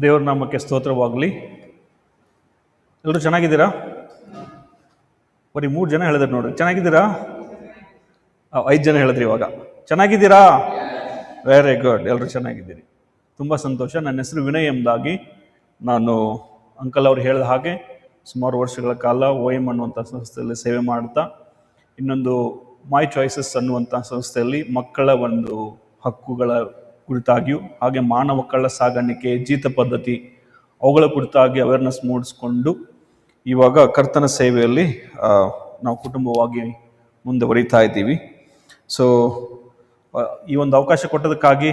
ದೇವ್ರ ನಾಮಕ್ಕೆ ಸ್ತೋತ್ರವಾಗಲಿ. ಎಲ್ಲರೂ ಚೆನ್ನಾಗಿದ್ದೀರಾ? ಬರೀ 3 ಜನ ಹೇಳಿದ್ರು ನೋಡ್ರಿ. ಚೆನ್ನಾಗಿದ್ದೀರಾ? 5 ಜನ ಹೇಳಿದ್ರಿ ಇವಾಗ. ಚೆನ್ನಾಗಿದ್ದೀರಾ? ವೆರಿ ಗುಡ್, ಎಲ್ಲರೂ ಚೆನ್ನಾಗಿದ್ದೀರಿ. ತುಂಬ ಸಂತೋಷ. ನನ್ನ ಹೆಸರು ವಿನಯ್ ಎಂಬುದಾಗಿ. ನಾನು ಅಂಕಲ್ ಅವ್ರು ಹೇಳಿದ ಹಾಗೆ ಸುಮಾರು ವರ್ಷಗಳ ಕಾಲ OM ಅನ್ನುವಂಥ ಸಂಸ್ಥೆಯಲ್ಲಿ ಸೇವೆ ಮಾಡ್ತಾ, ಇನ್ನೊಂದು ಮೈ ಚಾಯ್ಸಸ್ ಅನ್ನುವಂಥ ಸಂಸ್ಥೆಯಲ್ಲಿ ಮಕ್ಕಳ ಒಂದು ಹಕ್ಕುಗಳ ಕುರಿತಾಗಿಯೂ ಹಾಗೆ ಮಾನವ ಕಳ್ಳ ಸಾಗಾಣಿಕೆ, ಜೀತ ಪದ್ಧತಿ ಅವುಗಳ ಕುರಿತಾಗಿ ಅವೇರ್ನೆಸ್ ಮೂಡಿಸ್ಕೊಂಡು ಇವಾಗ ಕರ್ತನ ಸೇವೆಯಲ್ಲಿ ನಾವು ಕುಟುಂಬವಾಗಿ ಮುಂದುವರಿತಾ ಇದ್ದೀವಿ. ಸೊ ಈ ಒಂದು ಅವಕಾಶ ಕೊಟ್ಟದಕ್ಕಾಗಿ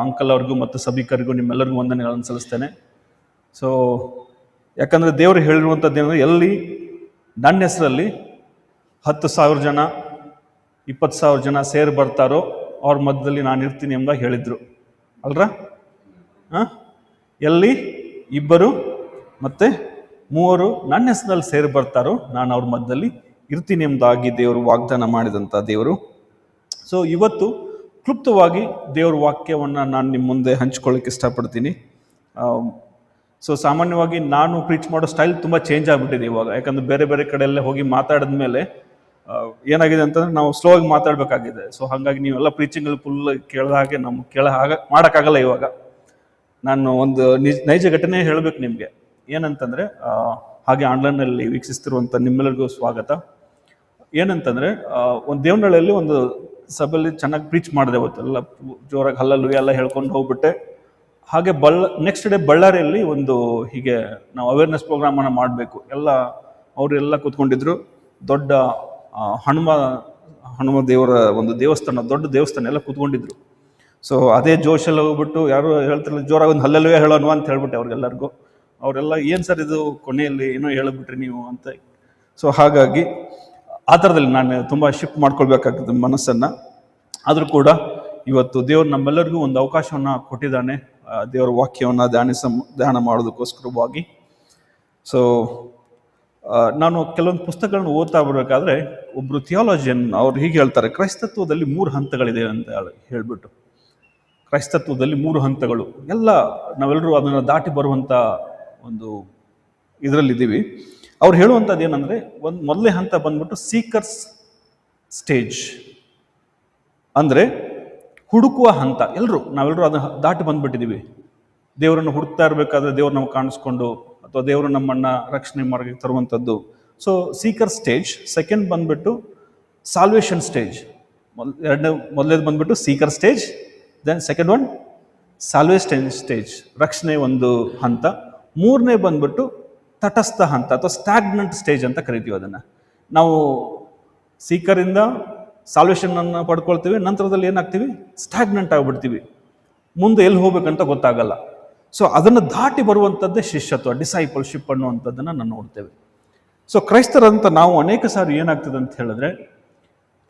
ಅಂಕಲ್ ಅವ್ರಿಗೂ ಮತ್ತು ಸಭಿಕರಿಗೂ ನಿಮ್ಮೆಲ್ಲರಿಗೂ ವಂದನೆಗಳನ್ನು ಸಲ್ಲಿಸ್ತೇನೆ. ಸೊ ಯಾಕಂದರೆ ದೇವರು ಹೇಳಿರುವಂಥದ್ದೇನೆಂದರೆ, ಎಲ್ಲಿ ನನ್ನ ಹೆಸರಲ್ಲಿ 10,000 ಜನ 20,000 ಜನ ಸೇರಿ ಬರ್ತಾರೋ ಅವ್ರ ಮಧ್ಯದಲ್ಲಿ ನಾನು ಇರ್ತೀನಿ ಎಂಬ ಹೇಳಿದ್ರು ಅಲ್ರ. ಎಲ್ಲಿ 2 ಮತ್ತು 3 ನನ್ನ ಹೆಸರಲ್ಲಿ ಸೇರಿ ಬರ್ತಾರೋ ನಾನು ಅವ್ರ ಮಧ್ಯದಲ್ಲಿ ಇರ್ತೀನಿ ಎಂಬುದಾಗಿ ದೇವರು ವಾಗ್ದಾನ ಮಾಡಿದಂಥ ದೇವರು. ಸೊ ಇವತ್ತು ಕ್ಲುಪ್ತವಾಗಿ ದೇವ್ರ ವಾಕ್ಯವನ್ನು ನಾನು ನಿಮ್ಮ ಮುಂದೆ ಹಂಚ್ಕೊಳ್ಳೋಕೆ ಇಷ್ಟಪಡ್ತೀನಿ. ಸೊ ಸಾಮಾನ್ಯವಾಗಿ ನಾನು ಪ್ರೀಚ್ ಮಾಡೋ ಸ್ಟೈಲ್ ತುಂಬ ಚೇಂಜ್ ಆಗಿಬಿಟ್ಟಿದೆ ಇವಾಗ. ಯಾಕಂದರೆ ಬೇರೆ ಬೇರೆ ಕಡೆಯಲ್ಲೇ ಹೋಗಿ ಮಾತಾಡಿದ ಮೇಲೆ ಏನಾಗಿದೆ ಅಂತಂದರೆ ನಾವು ಸ್ಲೋ ಆಗಿ ಮಾತಾಡಬೇಕಾಗಿದೆ. ಸೊ ಹಾಗಾಗಿ ನೀವೆಲ್ಲ ಪ್ರೀಚಿಂಗಲ್ಲಿ ಫುಲ್ ಕೇಳಿದ ಹಾಗೆ ಮಾಡೋಕ್ಕಾಗಲ್ಲ. ಇವಾಗ ನಾನು ಒಂದು ನೈಜ ಘಟನೆ ಹೇಳಬೇಕು ನಿಮಗೆ. ಏನಂತಂದರೆ, ಹಾಗೆ ಆನ್ಲೈನಲ್ಲಿ ವೀಕ್ಷಿಸ್ತಿರುವಂಥ ನಿಮ್ಮೆಲ್ಲರಿಗೂ ಸ್ವಾಗತ. ಏನಂತಂದರೆ, ಒಂದು ದೇವನಹಳ್ಳಿಯಲ್ಲಿ ಒಂದು ಸಭೆಯಲ್ಲಿ ಚೆನ್ನಾಗಿ ಪ್ರೀಚ್ ಮಾಡಿದೆ. ಅವತ್ತೆಲ್ಲ ಜೋರಾಗಿ ಹಲ್ಲಲ್ಲು ಎಲ್ಲ ಹೇಳ್ಕೊಂಡು ಹೋಗ್ಬಿಟ್ಟೆ. ಹಾಗೆ ನೆಕ್ಸ್ಟ್ ಡೇ ಬಳ್ಳಾರಿಯಲ್ಲಿ ಒಂದು ಹೀಗೆ ನಾವು ಅವೇರ್ನೆಸ್ ಪ್ರೋಗ್ರಾಮನ್ನು ಮಾಡಬೇಕು. ಅವರೆಲ್ಲ ಕೂತ್ಕೊಂಡಿದ್ರು. ದೊಡ್ಡ ಹನುಮ ದೇವರ ಒಂದು ದೇವಸ್ಥಾನ, ದೊಡ್ಡ ದೇವಸ್ಥಾನ ಎಲ್ಲ ಕೂತ್ಕೊಂಡಿದ್ರು. ಸೊ ಅದೇ ಜೋಶಲ್ಲಿ ಹೋಗ್ಬಿಟ್ಟು ಯಾರು ಹೇಳ್ತಿರಲಿಲ್ಲ, ಜೋರಾಗಿ ಒಂದು ಹಲ್ಲಲ್ಲೇ ಹೇಳೋಣ ಅಂತ ಹೇಳ್ಬಿಟ್ಟೆ ಅವ್ರಿಗೆಲ್ಲರಿಗೂ. ಅವರೆಲ್ಲ ಏನು ಸರ್ ಇದು ಕೊನೆಯಲ್ಲಿ ಏನೋ ಹೇಳಿಬಿಟ್ರಿ ನೀವು ಅಂತ. ಸೊ ಹಾಗಾಗಿ ಆ ಥರದಲ್ಲಿ ನಾನು ತುಂಬ ಶಿಫ್ಟ್ ಮಾಡ್ಕೊಳ್ಬೇಕಾಗ್ತದೆ ಮನಸ್ಸನ್ನು. ಆದರೂ ಕೂಡ ಇವತ್ತು ದೇವರು ನಮ್ಮೆಲ್ಲರಿಗೂ ಒಂದು ಅವಕಾಶವನ್ನು ಕೊಟ್ಟಿದ್ದಾನೆ, ದೇವರ ವಾಕ್ಯವನ್ನು ಧ್ಯಾನ ಮಾಡೋದಕ್ಕೋಸ್ಕರವಾಗಿ. ಸೊ ನಾನು ಕೆಲವೊಂದು ಪುಸ್ತಕಗಳನ್ನು ಓದ್ತಾ ಬರಬೇಕಾದ್ರೆ ಒಬ್ಬರು ಥಿಯಾಲಜಿಯನ್ ಅವ್ರು ಹೀಗೆ ಹೇಳ್ತಾರೆ, ಕ್ರೈಸ್ತತ್ವದಲ್ಲಿ 3 ಹಂತಗಳಿದೆ ಅಂತ ಹೇಳ್ಬಿಟ್ಟು. ಕ್ರೈಸ್ತತ್ವದಲ್ಲಿ 3 ಹಂತಗಳು, ನಾವೆಲ್ಲರೂ ಅದನ್ನು ದಾಟಿ ಬರುವಂಥ ಒಂದು ಇದರಲ್ಲಿದ್ದೀವಿ. ಅವ್ರು ಹೇಳುವಂಥದ್ದು ಏನಂದರೆ, ಮೊದಲನೇ ಹಂತ ಬಂದ್ಬಿಟ್ಟು ಸೀಕರ್ಸ್ ಸ್ಟೇಜ್, ಅಂದರೆ ಹುಡುಕುವ ಹಂತ. ನಾವೆಲ್ಲರೂ ಅದನ್ನು ದಾಟಿ ಬಂದ್ಬಿಟ್ಟಿದ್ದೀವಿ. ದೇವರನ್ನು ಹುಡುಕ್ತಾ ಇರಬೇಕಾದ್ರೆ ದೇವ್ರು ನಮ್ಗೆ ಕಾಣಿಸ್ಕೊಂಡು ಅಥವಾ ದೇವರು ನಮ್ಮನ್ನು ರಕ್ಷಣೆ ಮಾರ್ಗಕ್ಕೆ ತರುವಂಥದ್ದು. So seeker stage. ಸೆಕೆಂಡ್ ಬಂದ್ಬಿಟ್ಟು ಸಾಲ್ವೇಷನ್ ಸ್ಟೇಜ್. ಮೊದಲೇದು ಬಂದ್ಬಿಟ್ಟು seeker stage, then second one salvation stage, ರಕ್ಷಣೆ ಒಂದು ಹಂತ. 3ನೇ ಬಂದ್ಬಿಟ್ಟು ತಟಸ್ಥ ಹಂತ ಅಥವಾ ಸ್ಟ್ಯಾಗ್ನೆಂಟ್ ಸ್ಟೇಜ್ ಅಂತ ಕರಿತೀವಿ ಅದನ್ನು. ನಾವು ಸೀಕರಿಂದ ಸಾಲ್ವೇಷನನ್ನು ಪಡ್ಕೊಳ್ತೀವಿ, ನಂತರದಲ್ಲಿ ಏನಾಗ್ತೀವಿ, ಸ್ಟ್ಯಾಗ್ನೆಂಟ್ ಆಗಿಬಿಡ್ತೀವಿ, ಮುಂದೆ ಎಲ್ಲಿ ಹೋಗ್ಬೇಕಂತ ಗೊತ್ತಾಗಲ್ಲ. ಸೊ ಅದನ್ನು ದಾಟಿ ಬರುವಂಥದ್ದೇ ಶಿಷ್ಯತ್ವ, ಡಿಸೈಪಲ್ಶಿಪ್ ಅನ್ನುವಂಥದ್ದನ್ನು ನಾವು ನೋಡ್ತೇವೆ. ಸೊ ಕ್ರೈಸ್ತರಂತ ನಾವು ಅನೇಕ ಸಾರಿ ಏನಾಗ್ತದೆ ಅಂತ ಹೇಳಿದ್ರೆ,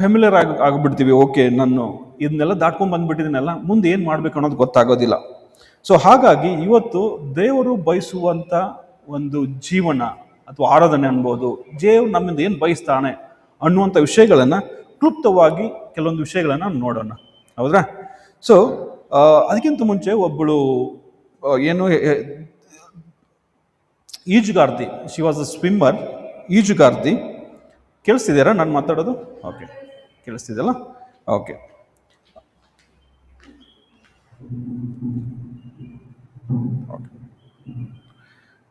ಫೆಮಿಲಿಯರ್ ಆಗಿಬಿಡ್ತೀವಿ. ಓಕೆ, ನಾನು ಇದನ್ನೆಲ್ಲ ದಾಟ್ಕೊಂಡು ಬಂದ್ಬಿಟ್ಟಿದ್ದೀನಲ್ಲ, ಮುಂದೆ ಏನು ಮಾಡಬೇಕು ಅನ್ನೋದು ಗೊತ್ತಾಗೋದಿಲ್ಲ. ಸೊ ಹಾಗಾಗಿ ಇವತ್ತು ದೇವರು ಬಯಸುವಂಥ ಒಂದು ಜೀವನ ಅಥವಾ ಆರಾಧನೆ ಅನ್ಬೋದು, ದೇವರು ನಮ್ಮಿಂದ ಏನು ಬಯಸ್ತಾನೆ ಅನ್ನುವಂಥ ವಿಷಯಗಳನ್ನು ಕ್ಲುಪ್ತವಾಗಿ ಕೆಲವೊಂದು ವಿಷಯಗಳನ್ನು ನೋಡೋಣ, ಹೌದ್ರಾ? ಸೊ ಅದಕ್ಕಿಂತ ಮುಂಚೆ ಒಬ್ಬಳು ಈಜುಗಾರ್ತಿ, ಶಿ ವಾಸ್ ಅ ಸ್ವಿಮ್ಮರ್, ಈಜುಗಾರ್ತಿ. ಕೇಳಿಸ್ತಿದ್ದೀರಾ ನಾನು ಮಾತಾಡೋದು? ಓಕೆ, ಕೇಳಿಸ್ತಿದೆಯಲ್ಲ? ಓಕೆ.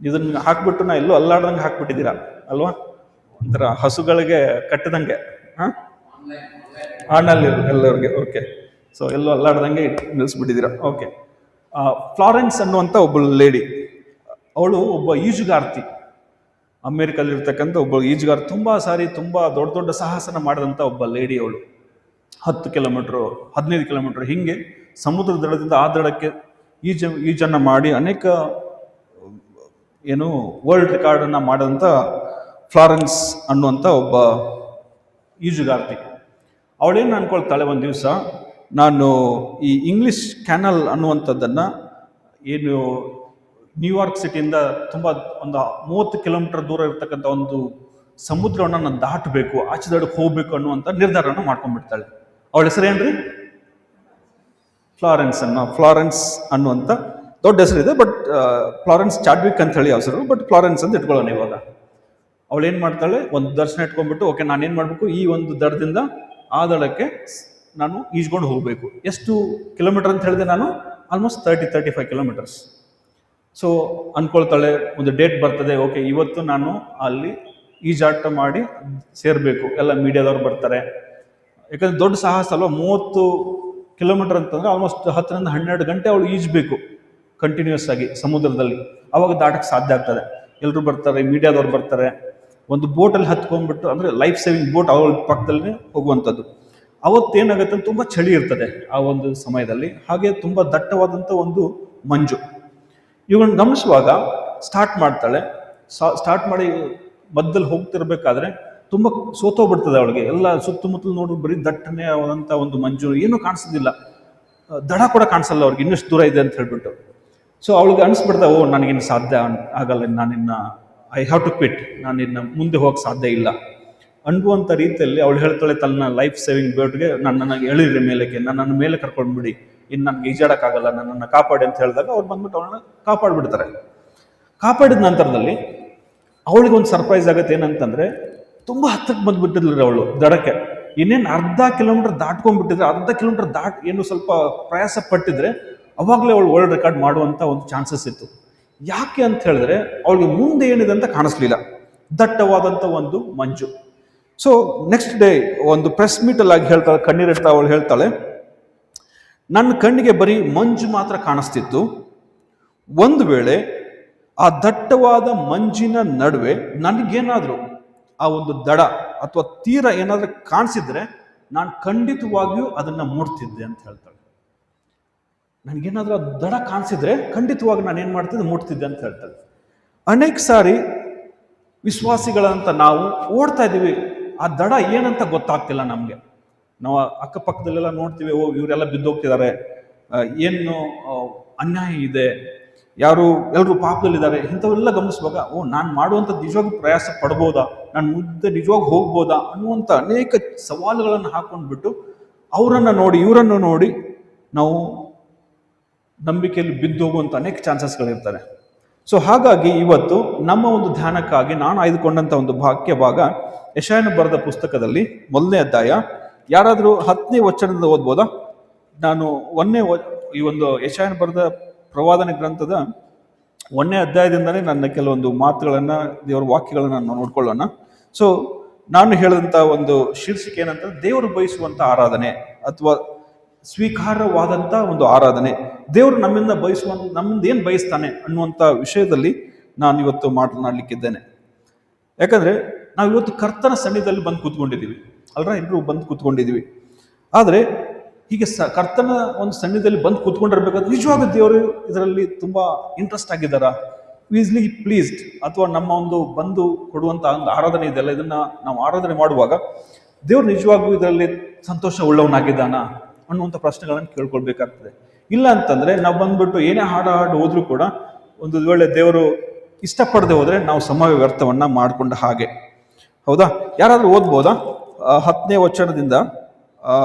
ಇದನ್ನು ಹಾಕ್ಬಿಟ್ಟು ನಾ ಎಲ್ಲೂ ಅಲ್ಲಾಡ್ದಂಗೆ ಹಾಕ್ಬಿಟ್ಟಿದ್ದೀರಾ ಅಲ್ವಾ? ಒಂಥರ ಹಸುಗಳಿಗೆ ಕಟ್ಟಿದಂಗೆ. ಆನಲ್ಲಿ ಎಲ್ಲರಿಗೆ. ಓಕೆ, ಸೊ ಎಲ್ಲೂ ಅಲ್ಲಾಡ್ದಂಗೆ ನಿಲ್ಲಿಸ್ಬಿಟ್ಟಿದ್ದೀರಾ. ಓಕೆ. ಫ್ಲಾರೆನ್ಸ್ ಅನ್ನುವಂಥ ಒಬ್ಬ ಲೇಡಿ, ಅವಳು ಒಬ್ಬ ಈಜುಗಾರ್ತಿ, ಅಮೇರಿಕಲ್ಲಿರ್ತಕ್ಕಂಥ ಒಬ್ಬ ಈಜುಗಾರ್ತಿ. ತುಂಬ ದೊಡ್ಡ ಸಾಹಸನ ಮಾಡಿದಂಥ ಒಬ್ಬ ಲೇಡಿ ಅವಳು. 10 ಕಿಲೋಮೀಟ್ರು 15 ಕಿಲೋಮೀಟ್ರ್ ಹಿಂಗೆ ಸಮುದ್ರ ದಡದಿಂದ ಆ ದಡಕ್ಕೆ ಈಜನ್ನು ಮಾಡಿ ಅನೇಕ ವರ್ಲ್ಡ್ ರೆಕಾರ್ಡನ್ನು ಮಾಡಿದಂಥ ಫ್ಲಾರೆನ್ಸ್ ಅನ್ನುವಂಥ ಒಬ್ಬ ಈಜುಗಾರ್ತಿ. ಅವಳೇನು ಅನ್ಕೊಳ್ತಾಳೆ, ಒಂದು ದಿವಸ ನಾನು ಈ ಇಂಗ್ಲಿಷ್ ಕ್ಯಾನಲ್ ಅನ್ನುವಂಥದ್ದನ್ನು, ಏನು ನ್ಯೂಯಾರ್ಕ್ ಸಿಟಿಯಿಂದ ತುಂಬ ಒಂದು 30 ಕಿಲೋಮೀಟರ್ ದೂರ ಇರ್ತಕ್ಕಂಥ ಒಂದು ಸಮುದ್ರವನ್ನು ನಾನು ದಾಟಬೇಕು, ಆಚೆ ದಡಕ್ಕೆ ಹೋಗ್ಬೇಕು ಅನ್ನುವಂಥ ನಿರ್ಧಾರವನ್ನು ಮಾಡ್ಕೊಂಡ್ಬಿಡ್ತಾಳೆ. ಅವಳ ಹೆಸರೇನ್ರಿ? ಫ್ಲಾರೆನ್ಸ್ ಅನ್ನುವಂಥ ದೊಡ್ಡ ಹೆಸರಿದೆ, ಬಟ್ ಫ್ಲಾರೆನ್ಸ್ ಚಾಡ್ವಿಕ್ ಅಂತ ಹೇಳಿ ಹೆಸರು, ಬಟ್ ಫ್ಲಾರೆನ್ಸ್ ಅಂತ ಇಟ್ಕೊಳ್ಳೋಣ ಇವಾಗ. ಅವಳು ಏನು ಮಾಡ್ತಾಳೆ, ಒಂದು ದರ್ಶನ ಇಟ್ಕೊಂಡ್ಬಿಟ್ಟು, ಓಕೆ ನಾನು ಏನು ಮಾಡಬೇಕು, ಈ ಒಂದು ದಡದಿಂದ ಆ ದಡಕ್ಕೆ ನಾನು ಈಜ್ಕೊಂಡು ಹೋಗಬೇಕು. ಎಷ್ಟು ಕಿಲೋಮೀಟರ್ ಅಂತ ಹೇಳಿದೆ ನಾನು? Almost 35 kilometres. ಸೊ ಅಂದ್ಕೊಳ್ತಾಳೆ, ಒಂದು ಡೇಟ್ ಬರ್ತದೆ, ಓಕೆ ಇವತ್ತು ನಾನು ಅಲ್ಲಿ ಈಜಾಟ ಮಾಡಿ ಸೇರಬೇಕು, ಎಲ್ಲ ಮೀಡಿಯಾದವ್ರು ಬರ್ತಾರೆ. ಯಾಕಂದ್ರೆ ದೊಡ್ಡ ಸಾಹಸ ಅಲ್ವಾ, 30 ಕಿಲೋಮೀಟರ್ ಅಂತಂದ್ರೆ ಆಲ್ಮೋಸ್ಟ್ 10ರಿಂದ 12 ಗಂಟೆ ಅವಳು ಈಜಬೇಕು ಕಂಟಿನ್ಯೂಸ್ ಆಗಿ ಸಮುದ್ರದಲ್ಲಿ. ಅವಾಗ ದಾಟಕ್ಕೆ ಸಾಧ್ಯ ಆಗ್ತದೆ. ಎಲ್ಲರೂ ಬರ್ತಾರೆ, ಮೀಡಿಯಾದವ್ರು ಬರ್ತಾರೆ. ಒಂದು ಬೋಟಲ್ಲಿ ಹತ್ಕೊಂಡ್ಬಿಟ್ಟು, ಅಂದರೆ ಲೈಫ್ ಸೇವಿಂಗ್ ಬೋಟ್ ಅವಳ ಪಕ್ಕದಲ್ಲಿ ಹೋಗುವಂಥದ್ದು. ಅವತ್ತೇನಾಗುತ್ತೆ, ತುಂಬ ಚಳಿ ಇರ್ತದೆ ಆ ಒಂದು ಸಮಯದಲ್ಲಿ, ಹಾಗೆ ತುಂಬ ದಟ್ಟವಾದಂಥ ಒಂದು ಮಂಜು. ಇವುಗಳನ್ನ ಗಮನಿಸುವಾಗ ಸ್ಟಾರ್ಟ್ ಮಾಡ್ತಾಳೆ. ಸ್ಟಾರ್ಟ್ ಮಾಡಿ ಮಧ್ಯದಲ್ಲಿ ಹೋಗ್ತಿರ್ಬೇಕಾದ್ರೆ ತುಂಬ ಸೋತೋಗ್ಬಿಡ್ತದೆ ಅವಳಿಗೆ. ಎಲ್ಲ ಸುತ್ತಮುತ್ತಲು ನೋಡಿದ್ರು ಬರೀ ದಟ್ಟನೆ ಆದಂಥ ಒಂದು ಮಂಜು, ಏನೂ ಕಾಣಿಸೋದಿಲ್ಲ, ದಡ ಕೂಡ ಕಾಣಿಸಲ್ಲ ಅವ್ರಿಗೆ, ಇನ್ನಷ್ಟು ದೂರ ಇದೆ ಅಂತ ಹೇಳ್ಬಿಟ್ಟು. ಸೊ ಅವಳಿಗೆ ಅನಿಸ್ಬಿಡ್ತಾವೆ, ಓ ನನಗಿನ್ನು ಸಾಧ್ಯ ಆಗಲ್ಲ, ನಾನಿನ್ನ ಐ ಹ್ಯಾವ್ ಟು ಕ್ವಿಟ್, ನಾನಿನ್ನು ಮುಂದೆ ಹೋಗಕ್ಕೆ ಸಾಧ್ಯ ಇಲ್ಲ ಅನ್ನುವಂಥ ರೀತಿಯಲ್ಲಿ ಅವಳು ಹೇಳ್ತಾಳೆ ತನ್ನ ಲೈಫ್ ಸೇವಿಂಗ್ ಬೋಟ್ಗೆ, ನನ್ನನ್ನು ಎಳಿರಿ ಮೇಲಕ್ಕೆ, ನನ್ನನ್ನು ಮೇಲೆ ಕರ್ಕೊಂಡ್ಬಿಡಿ, ಇನ್ನು ನನಗೆ ಈಜಾಡಕ್ಕಾಗಲ್ಲ, ನನ್ನನ್ನು ಕಾಪಾಡಿ ಅಂತ ಹೇಳಿದಾಗ ಅವ್ರು ಬಂದ್ಬಿಟ್ಟು ಅವಳನ್ನ ಕಾಪಾಡಿಬಿಡ್ತಾರೆ. ಕಾಪಾಡಿದ ನಂತರದಲ್ಲಿ ಅವಳಿಗೆ ಒಂದು ಸರ್ಪ್ರೈಸ್ ಆಗುತ್ತೆ. ಏನಂತಂದರೆ, ತುಂಬ ಹತ್ತಕ್ಕೆ ಬಂದುಬಿಟ್ಟಿದ್ರಿ ಅವಳು ದಡಕ್ಕೆ. ಇನ್ನೇನು ಅರ್ಧ ಕಿಲೋಮೀಟರ್ ದಾಟ್ಕೊಂಡ್ಬಿಟ್ಟಿದ್ರೆ, ಅರ್ಧ ಕಿಲೋಮೀಟರ್ ಏನು ಸ್ವಲ್ಪ ಪ್ರಯಾಸ ಪಟ್ಟಿದ್ರೆ ಅವಾಗಲೇ ಅವಳು ವರ್ಲ್ಡ್ ರೆಕಾರ್ಡ್ ಮಾಡುವಂಥ ಒಂದು ಚಾನ್ಸಸ್ ಇತ್ತು. ಯಾಕೆ ಅಂತ ಹೇಳಿದ್ರೆ ಅವಳಿಗೆ ಮುಂದೆ ಏನಿದೆ ಅಂತ ಕಾಣಿಸ್ಲಿಲ್ಲ, ದಟ್ಟವಾದಂಥ ಒಂದು ಮಂಜು. ಸೊ ನೆಕ್ಸ್ಟ್ ಡೇ ಒಂದು ಪ್ರೆಸ್ ಮೀಟಲ್ಲಿ ಆಗಿ ಹೇಳ್ತಾಳೆ, ಕಣ್ಣೀರಿಡ್ತಾ ಅವಳು ಹೇಳ್ತಾಳೆ, ನನ್ನ ಕಣ್ಣಿಗೆ ಬರೀ ಮಂಜು ಮಾತ್ರ ಕಾಣಿಸ್ತಿತ್ತು. ಒಂದು ವೇಳೆ ಆ ದಟ್ಟವಾದ ಮಂಜಿನ ನಡುವೆ ನನಗೇನಾದರೂ ಆ ಒಂದು ದಡ ಅಥವಾ ತೀರ ಏನಾದರೂ ಕಾಣಿಸಿದ್ರೆ ನಾನು ಖಂಡಿತವಾಗಿಯೂ ಅದನ್ನು ಮುಟ್ತಿದ್ದೆ ಅಂತ ಹೇಳ್ತಾಳೆ. ನನಗೇನಾದರೂ ಆ ದಡ ಕಾಣಿಸಿದ್ರೆ ಖಂಡಿತವಾಗಿ ನಾನು ಏನು ಮಾಡ್ತಿದ್ದೆ, ಮುಟ್ತಿದ್ದೆ ಅಂತ ಹೇಳ್ತಾಳೆ. ಅನೇಕ ಸಾರಿ ವಿಶ್ವಾಸಿಗಳಂತ ನಾವು ಓಡ್ತಾ ಇದ್ದೀವಿ, ಆ ದಡ ಏನಂತ ಗೊತ್ತಾಗ್ತಿಲ್ಲ ನಮಗೆ. ನಾವು ಅಕ್ಕಪಕ್ಕದಲ್ಲೆಲ್ಲ ನೋಡ್ತೀವಿ, ಓ ಇವರೆಲ್ಲ ಬಿದ್ದೋಗ್ತಿದ್ದಾರೆ, ಏನು ಅನ್ಯಾಯ ಇದೆ, ಯಾರು ಎಲ್ಲರೂ ಪಾಪದಲ್ಲಿದ್ದಾರೆ, ಇಂಥವೆಲ್ಲ ಗಮನಿಸುವಾಗ ಓ ನಾನು ಮಾಡುವಂಥದ್ದು ನಿಜವಾಗೂ ಪ್ರಯಾಸ ಪಡ್ಬೋದಾ, ನಾನು ಮುಂದೆ ನಿಜವಾಗಿ ಹೋಗ್ಬೋದಾ ಅನ್ನುವಂಥ ಅನೇಕ ಸವಾಲುಗಳನ್ನು ಹಾಕೊಂಡ್ಬಿಟ್ಟು ಅವರನ್ನು ನೋಡಿ ಇವರನ್ನು ನೋಡಿ ನಾವು ನಂಬಿಕೆಯಲ್ಲಿ ಬಿದ್ದು ಹೋಗುವಂಥ ಅನೇಕ ಚಾನ್ಸಸ್ಗಳಿರ್ತಾರೆ. ಸೊ ಹಾಗಾಗಿ ಇವತ್ತು ನಮ್ಮ ಒಂದು ಧ್ಯಾನಕ್ಕಾಗಿ ನಾನು ಆಯ್ದುಕೊಂಡಂಥ ಒಂದು ವಾಕ್ಯ ಭಾಗ ಯೆಶಾಯನು ಬರೆದ ಪುಸ್ತಕದಲ್ಲಿ 1ನೇ ಅಧ್ಯಾಯ. ಯಾರಾದರೂ 10ನೇ ವಚನದಿಂದ ಓದ್ಬೋದಾ? ನಾನು ಈ ಒಂದು ಯೆಶಾಯನು ಬರೆದ ಪ್ರವಾದನೆ ಗ್ರಂಥದ 1ನೇ ಅಧ್ಯಾಯದಿಂದಲೇ ನನ್ನ ಕೆಲವೊಂದು ಮಾತುಗಳನ್ನು, ದೇವರ ವಾಕ್ಯಗಳನ್ನು ನಾವು ನೋಡ್ಕೊಳ್ಳೋಣ. ಸೊ ನಾನು ಹೇಳಿದಂಥ ಒಂದು ಶೀರ್ಷಿಕೆ ಏನಂತಂದ್ರೆ, ದೇವರು ಬಯಸುವಂಥ ಆರಾಧನೆ ಅಥವಾ ಸ್ವೀಕಾರವಾದಂಥ ಒಂದು ಆರಾಧನೆ. ದೇವರು ನಮ್ಮಿಂದ ನಮ್ಮಿಂದ ಏನು ಬಯಸ್ತಾನೆ ಅನ್ನುವಂಥ ವಿಷಯದಲ್ಲಿ ನಾನು ಇವತ್ತು ಮಾತನಾಡಲಿಕ್ಕಿದ್ದೇನೆ. ಯಾಕಂದರೆ ನಾವು ಇವತ್ತು ಕರ್ತನ ಸನ್ನಿಧಿಯಲ್ಲಿ ಬಂದು ಕೂತ್ಕೊಂಡಿದ್ದೀವಿ ಅಲ್ರ, ಎಲ್ಲರೂ ಬಂದು ಕೂತ್ಕೊಂಡಿದ್ದೀವಿ. ಆದರೆ ಹೀಗೆ ಕರ್ತನ ಒಂದು ಸನ್ನಿಧಿಯಲ್ಲಿ ಬಂದು ಕೂತ್ಕೊಂಡಿರ್ಬೇಕಾದ್ರೆ ನಿಜವಾಗ ದೇವರು ಇದರಲ್ಲಿ ತುಂಬ ಇಂಟ್ರೆಸ್ಟ್ ಆಗಿದ್ದಾರಾ, ಈಸ್ಲಿ ಪ್ಲೀಸ್ಡ್, ಅಥವಾ ನಮ್ಮ ಒಂದು ಬಂದು ಕೊಡುವಂಥ ಒಂದು ಆರಾಧನೆ ಇದೆಯಲ್ಲ, ಇದನ್ನು ನಾವು ಆರಾಧನೆ ಮಾಡುವಾಗ ದೇವರು ನಿಜವಾಗೂ ಇದರಲ್ಲಿ ಸಂತೋಷ ಉಳ್ಳವನಾಗಿದ್ದಾನ ಅನ್ನುವಂಥ ಪ್ರಶ್ನೆಗಳನ್ನು ಕೇಳ್ಕೊಳ್ಬೇಕಾಗ್ತದೆ. ಇಲ್ಲ ಅಂತಂದರೆ ನಾವು ಬಂದ್ಬಿಟ್ಟು ಏನೇ ಹಾಡು ಹೋದ್ರೂ ಕೂಡ ಒಂದು ವೇಳೆ ದೇವರು ಇಷ್ಟಪಡದೆ ಹೋದರೆ ನಾವು ಸಮಯ ವ್ಯರ್ಥವನ್ನು ಮಾಡಿಕೊಂಡ ಹಾಗೆ. ಹೌದಾ? ಯಾರಾದರೂ ಓದ್ಬೋದಾ 10ನೇ ವಚನದಿಂದ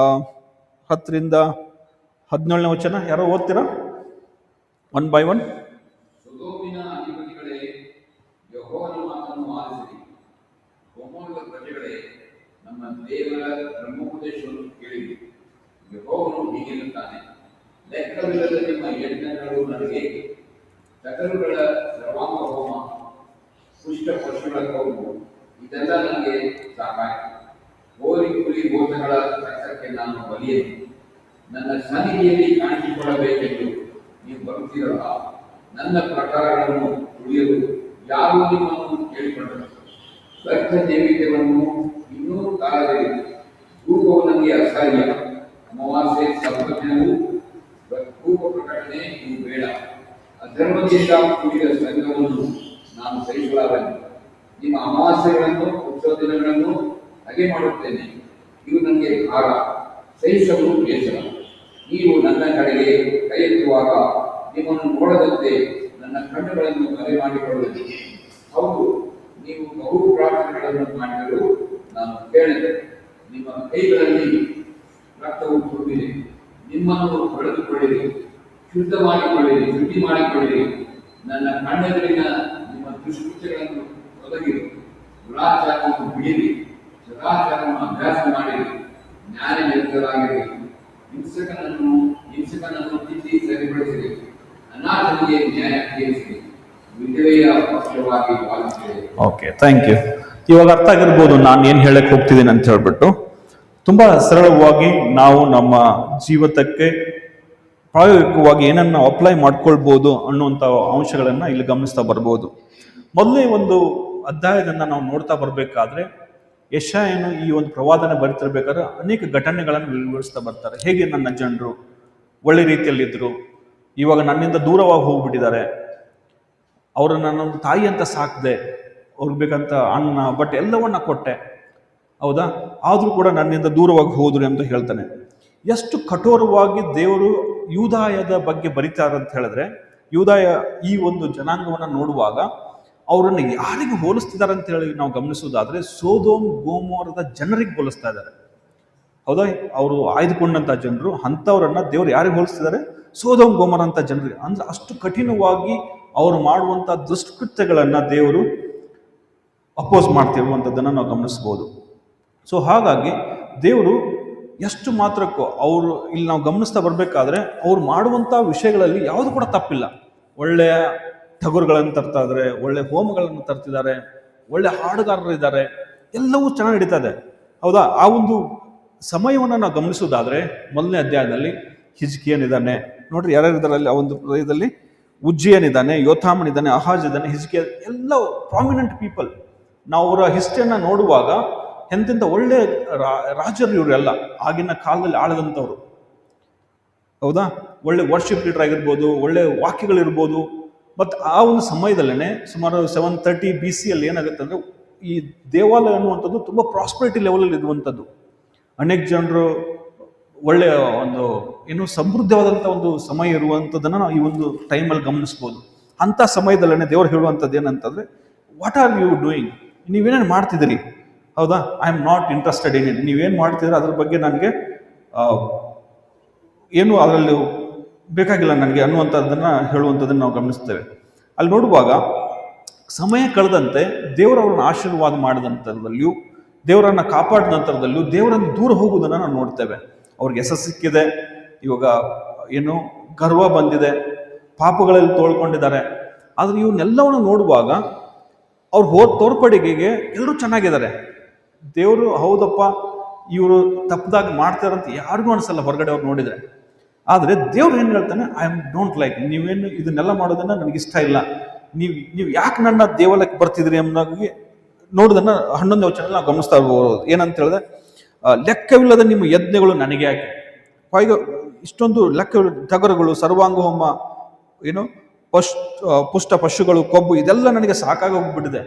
10ರಿಂದ 17ನೇ ವಚನ? ಯಾರೋ ಓದ್ತೀರಾ? 1 by 1. ಸೊದೋಮಿನ ಅಧಿಪತಿಗಳೇ, ಯೆಹೋವನ ಮಾತನ್ನು ಆಲಿಸಿರಿ. ಗೊಮೋರದ ಪ್ರಜೆಗಳೇ, ನಮ್ಮ ದೇವರ ಬ್ರಹ್ಮೋಪದೇಶವನ್ನು ಕೇಳಿರಿ. ಯೆಹೋವನು ಹೀಗೆನ್ನುತ್ತಾನೆ, ಲೆಕ್ಕವಿಲ್ಲದ ನಿಮ್ಮ ಯಜ್ಞಗಳು ನನಗೆ, ಟಗರುಗಳ ಸರ್ವಾಂಗ ಹೋಮ, ಪುಷ್ಟ ಪಶುಗಳ ಕೌಲು, ಇದೆಲ್ಲ ನನಗೆ ಸಾಕಾಯಿತು. ಹೋರಿ ಕುರಿ ಗೋತಗಳ ರಕ್ತಕ್ಕೆ ನಾನು ಬಲಿಯೇನು. ನನ್ನ ಸನ್ನಿಧಿಯಲ್ಲಿ ಕಾಣಿಸಿಕೊಳ್ಳಬೇಕೆಂದು ನೀವು ಬರುತ್ತೀರಲ್ಲ, ನನ್ನ ಪ್ರಕಾರಗಳನ್ನು ಉಳಿಯಲು ಯಾರು ನಿಮ್ಮನ್ನು ಕೇಳಿಕೊಂಡರು? ವ್ಯರ್ಥ ನೈವೇದ್ಯವನ್ನು ಇನ್ನೂ ತಾಳದಿರಿ. ಧೂಪವು ನನಗೆ ಅಸಹ್ಯ. ಅಮಾವಾಸ್ಯೆ, ಸಬ್ಬತದಿನವೂ ಧೂಪ ಪ್ರಕಟಣೆ ಇವು ಬೇಡ. ಅಧರ್ಮದಿಂದ ಕೂಡಿದ ಸಂಘವನ್ನು ನಾನು ಸಹಿಸಲಾರನು. ನಿಮ್ಮ ಅಮಾವಾಸ್ಯೆಗಳನ್ನು, ಉತ್ಸವ ದಿನಗಳನ್ನು ಹಾಗೆ ಮಾಡುತ್ತೇನೆ. ಇವು ನನಗೆ ಭಾರ, ಸಹಿಸಲು ಬೇಸರ. ನೀವು ನನ್ನ ಕಡೆಗೆ ಕೈ ಎತ್ತುವಾಗ ನಿಮ್ಮನ್ನು ನೋಡದಂತೆ ನನ್ನ ಕಣ್ಣುಗಳನ್ನು ಮರೆ ಮಾಡಿಕೊಳ್ಳುವುದು. ಹೌದು, ನೀವು ಬಹು ಪ್ರಾರ್ಥನೆಗಳನ್ನು ಮಾಡಿದರೂ ನಾನು ಕೇಳಿದೆ. ನಿಮ್ಮ ಕೈಗಳಲ್ಲಿ ರಕ್ತವು ತುಂಬಿದೆ. ನಿಮ್ಮನ್ನು ಪಡೆದುಕೊಳ್ಳಿರಿ. ಶುದ್ಧಿ ಮಾಡಿಕೊಳ್ಳಿರಿ. ನನ್ನ ಕಣ್ಣೆದುರಿನ ನಿಮ್ಮ ದುಷ್ಕೃತ್ಯಗಳನ್ನು ತೊಲಗಿರಿ. ದುರಾಚಾರವನ್ನು ಬಿಡಿರಿ. ಸದಾಚಾರವನ್ನು ಅಭ್ಯಾಸ ಮಾಡಿರಿ. ಜ್ಞಾನ ನಿರತರಾಗಿರಿ. ಹಿಂಸಕನನ್ನು ತಿದ್ದಿ ಸರಿಪಡಿಸಿರಿ. ಅನಾಥನಿಗೆ ನ್ಯಾಯ ತೀರಿಸಿರಿ. ವಿಧವೆಯ ಪಕ್ಷವಾಗಿ ಪಾಲಿಸಿರಿ. Okay, thank you. ಇವಾಗ ಅರ್ಥ ಆಗಿರ್ಬೋದು ನಾನು ಏನು ಹೇಳಕ್ ಹೋಗ್ತಿದ್ದೀನಿ ಅಂತ ಹೇಳ್ಬಿಟ್ಟು. ತುಂಬಾ ಸರಳವಾಗಿ ನಾವು ನಮ್ಮ ಜೀವಿತಕ್ಕೆ ಪ್ರಾಯೋಗಿಕವಾಗಿ ಏನನ್ನ ಅಪ್ಲೈ ಮಾಡ್ಕೊಳ್ಬೋದು ಅನ್ನುವಂಥ ಅಂಶಗಳನ್ನ ಇಲ್ಲಿ ಗಮನಿಸ್ತಾ ಬರ್ಬೋದು. ಮೊದಲೇ ಒಂದು ಅಧ್ಯಾಯದಿಂದ ನಾವು ನೋಡ್ತಾ ಬರಬೇಕಾದ್ರೆ ಯೆಶಾಯನು ಈ ಒಂದು ಪ್ರವಾದನೆ ಬರೀತಿರ್ಬೇಕಾದ್ರೆ ಅನೇಕ ಘಟನೆಗಳನ್ನು ವಿವರಿಸ್ತಾ ಬರ್ತಾರೆ. ಹೇಗೆ ನನ್ನ ಜನರು ಒಳ್ಳೆ ರೀತಿಯಲ್ಲಿದ್ದರು, ಇವಾಗ ನನ್ನಿಂದ ದೂರವಾಗಿ ಹೋಗ್ಬಿಟ್ಟಿದ್ದಾರೆ, ಅವರನ್ನು ನನ್ನ ತಾಯಿ ಅಂತ ಸಾಕಿದೆ, ಅವ್ರಿಗೆ ಬೇಕಂತ ಅನ್ನ ಬಟ್ ಎಲ್ಲವನ್ನ ಕೊಟ್ಟೆ, ಹೌದಾ, ಆದರೂ ಕೂಡ ನನ್ನಿಂದ ದೂರವಾಗಿ ಹೋದ್ರು ಅಂತ ಹೇಳ್ತಾನೆ. ಎಷ್ಟು ಕಠೋರವಾಗಿ ದೇವರು ಯೂದಾಯದ ಬಗ್ಗೆ ಬರೀತಾರೆ ಅಂತ ಹೇಳಿದ್ರೆ, ಯೂದಾಯ ಈ ಒಂದು ಜನಾಂಗವನ್ನು ನೋಡುವಾಗ ಅವರನ್ನು ಯಾರಿಗೆ ಹೋಲಿಸ್ತಿದ್ದಾರೆ ಅಂತ ಹೇಳಿ ನಾವು ಗಮನಿಸೋದಾದ್ರೆ ಸೋದೋಮ್ ಗೋಮೋರದ ಜನರಿಗೆ ಹೋಲಿಸ್ತಾ ಇದ್ದಾರೆ. ಹೌದಾ, ಅವರು ಆಯ್ದುಕೊಂಡಂತ ಜನರು ಅಂಥವ್ರನ್ನ ದೇವರು ಯಾರಿಗೆ ಹೋಲಿಸ್ತಿದ್ದಾರೆ? ಸೋದೋಮ್ ಗೋಮೋರ ಅಂತ ಜನರಿಗೆ. ಅಂದ್ರೆ ಅಷ್ಟು ಕಠಿಣವಾಗಿ ಅವರು ಮಾಡುವಂತ ದುಷ್ಕೃತ್ಯಗಳನ್ನ ದೇವರು ಅಪೋಸ್ ಮಾಡ್ತಿರುವಂಥದ್ದನ್ನು ನಾವು ಗಮನಿಸ್ಬೋದು. ಸೊ ಹಾಗಾಗಿ ದೇವರು ಎಷ್ಟು ಮಾತ್ರಕ್ಕೂ ಅವರು ಇಲ್ಲಿ ನಾವು ಗಮನಿಸ್ತಾ ಬರಬೇಕಾದ್ರೆ ಅವ್ರು ಮಾಡುವಂಥ ವಿಷಯಗಳಲ್ಲಿ ಯಾವುದು ಕೂಡ ತಪ್ಪಿಲ್ಲ. ಒಳ್ಳೆಯ ಟಗರುಗಳನ್ನು ತರ್ತಾ ಇದ್ದಾರೆ, ಒಳ್ಳೆ ಹೋಮಗಳನ್ನು ತರ್ತಿದ್ದಾರೆ, ಒಳ್ಳೆ ಹಾಡುಗಾರರಿದ್ದಾರೆ, ಎಲ್ಲವೂ ಚೆನ್ನಾಗಿ ನಡೀತಾ ಇದೆ. ಹೌದಾ, ಆ ಒಂದು ಸಮಯವನ್ನು ನಾವು ಗಮನಿಸೋದಾದ್ರೆ ಮೊದಲನೇ ಅಧ್ಯಾಯದಲ್ಲಿ ಹಿಜ್ಕೀಯನಿದ್ದಾನೆ ನೋಡ್ರಿ, ಯಾರ್ಯಾರಿದ್ದಾರೆ ಅಲ್ಲಿ ಆ ಒಂದು ಪ್ರದೇಶದಲ್ಲಿ? ಉಜ್ಜಿಯನಿದ್ದಾನೆ, ಯೋಥಾಮನಿದ್ದಾನೆ, ಅಹಾಜ್ ಇದ್ದಾನೆ, ಹಿಜ್ಕಿಯ, ಎಲ್ಲ ಪ್ರಾಮಿನೆಂಟ್ ಪೀಪಲ್. ನಾವು ಅವರ ಹಿಸ್ಟ್ರಿಯನ್ನ ನೋಡುವಾಗ ಎಂತೆಂಥ ಒಳ್ಳೆ ರಾಜರು ಇವರೆಲ್ಲ ಆಗಿನ ಕಾಲದಲ್ಲಿ ಆಳದಂಥವ್ರು. ಹೌದಾ, ಒಳ್ಳೆ ವರ್ಷಿಪ್ ಲೀಡರ್ ಆಗಿರ್ಬೋದು, ಒಳ್ಳೆ ವಾಕ್ಯಗಳಿರ್ಬೋದು. ಮತ್ತು ಆ ಒಂದು ಸಮಯದಲ್ಲೇ ಸುಮಾರು 730 BC ಅಲ್ಲಿ ಏನಾಗುತ್ತೆ ಅಂದರೆ ಈ ದೇವಾಲಯ ಅನ್ನುವಂಥದ್ದು ತುಂಬ ಪ್ರಾಸ್ಪರಿಟಿ ಲೆವೆಲಲ್ಲಿ ಇರುವಂಥದ್ದು. ಅನೇಕ ಜನರು ಒಳ್ಳೆಯ ಒಂದು ಸಮೃದ್ಧವಾದಂಥ ಒಂದು ಸಮಯ ಇರುವಂಥದ್ದನ್ನು ನಾವು ಈ ಒಂದು ಟೈಮಲ್ಲಿ ಗಮನಿಸ್ಬೋದು. ಅಂಥ ಸಮಯದಲ್ಲೇ ದೇವರು ಹೇಳುವಂಥದ್ದು ಏನಂತಂದರೆ, ವಾಟ್ ಆರ್ ಯು ಡೂಯಿಂಗ್? ನೀವೇನೇನು ಮಾಡ್ತಿದ್ದೀರಿ? ಹೌದಾ, I am not interested in it. ನೀವೇನು ಮಾಡ್ತಿದ್ರೆ ಅದ್ರ ಬಗ್ಗೆ ನನಗೆ ಏನು ಅದರಲ್ಲಿ ಬೇಕಾಗಿಲ್ಲ ನನಗೆ ಅನ್ನುವಂಥದ್ದನ್ನು ಹೇಳುವಂಥದ್ದನ್ನು ನಾವು ಗಮನಿಸ್ತೇವೆ. ಅಲ್ಲಿ ನೋಡುವಾಗ ಸಮಯ ಕಳೆದಂತೆ ದೇವರವ್ರನ್ನ ಆಶೀರ್ವಾದ ಮಾಡಿದಂಥದ್ರಲ್ಲಿಯೂ, ದೇವರನ್ನ ಕಾಪಾಡಿದ ನಂತರದಲ್ಲಿಯೂ ದೇವರನ್ನು ದೂರ ಹೋಗುವುದನ್ನು ನಾವು ನೋಡ್ತೇವೆ. ಅವ್ರಿಗೆ ಯಶಸ್ಸು ಸಿಕ್ಕಿದೆ, ಇವಾಗ ಗರ್ವ ಬಂದಿದೆ, ಪಾಪಗಳಲ್ಲಿ ತೋಳ್ಕೊಂಡಿದ್ದಾರೆ. ಆದರೆ ಇವನ್ನೆಲ್ಲವನ್ನು ನೋಡುವಾಗ ಅವ್ರು ತೋರ್ಪಡಿಗೆಗೆ ಎಲ್ಲರೂ ಚೆನ್ನಾಗಿದ್ದಾರೆ. ದೇವರು ಹೌದಪ್ಪ ಇವರು ತಪ್ಪದಾಗಿ ಮಾಡ್ತಾರಂತ ಯಾರಿಗೂ ಅನಿಸಲ್ಲ ಹೊರಗಡೆ ಅವ್ರು ನೋಡಿದರೆ. ಆದರೆ ದೇವ್ರು ಏನು ಹೇಳ್ತಾನೆ, ಐ ಆಮ್ ಡೋಂಟ್ ಲೈಕ್, ನೀವೇನು ಇದನ್ನೆಲ್ಲ ಮಾಡೋದನ್ನ ನನಗೆ ಇಷ್ಟ ಇಲ್ಲ, ನೀವು ಯಾಕೆ ನನ್ನ ದೇವಾಲಯಕ್ಕೆ ಬರ್ತಿದ್ರಿ ಅನ್ನೋದಾಗಿ ನೋಡೋದನ್ನ 11ನೇ ವಚನದಲ್ಲಿ ನಾವು ಗಮನಿಸ್ತಾ ಇರ್ಬೋದು. ಏನಂತ ಹೇಳಿದ್ರೆ, ಲೆಕ್ಕವಿಲ್ಲದ ನಿಮ್ಮ ಯಜ್ಞಗಳು ನನಗೆ ಯಾಕೆ? ಇಷ್ಟೊಂದು ಲೆಕ್ಕ ಟಗರುಗಳು, ಸರ್ವಾಂಗ ಹೋಮ, ಪುಷ್ಟ ಪಶುಗಳು, ಕೊಬ್ಬು, ಇದೆಲ್ಲ ನನಗೆ ಸಾಕಾಗಿ ಹೋಗ್ಬಿಟ್ಟಿದೆ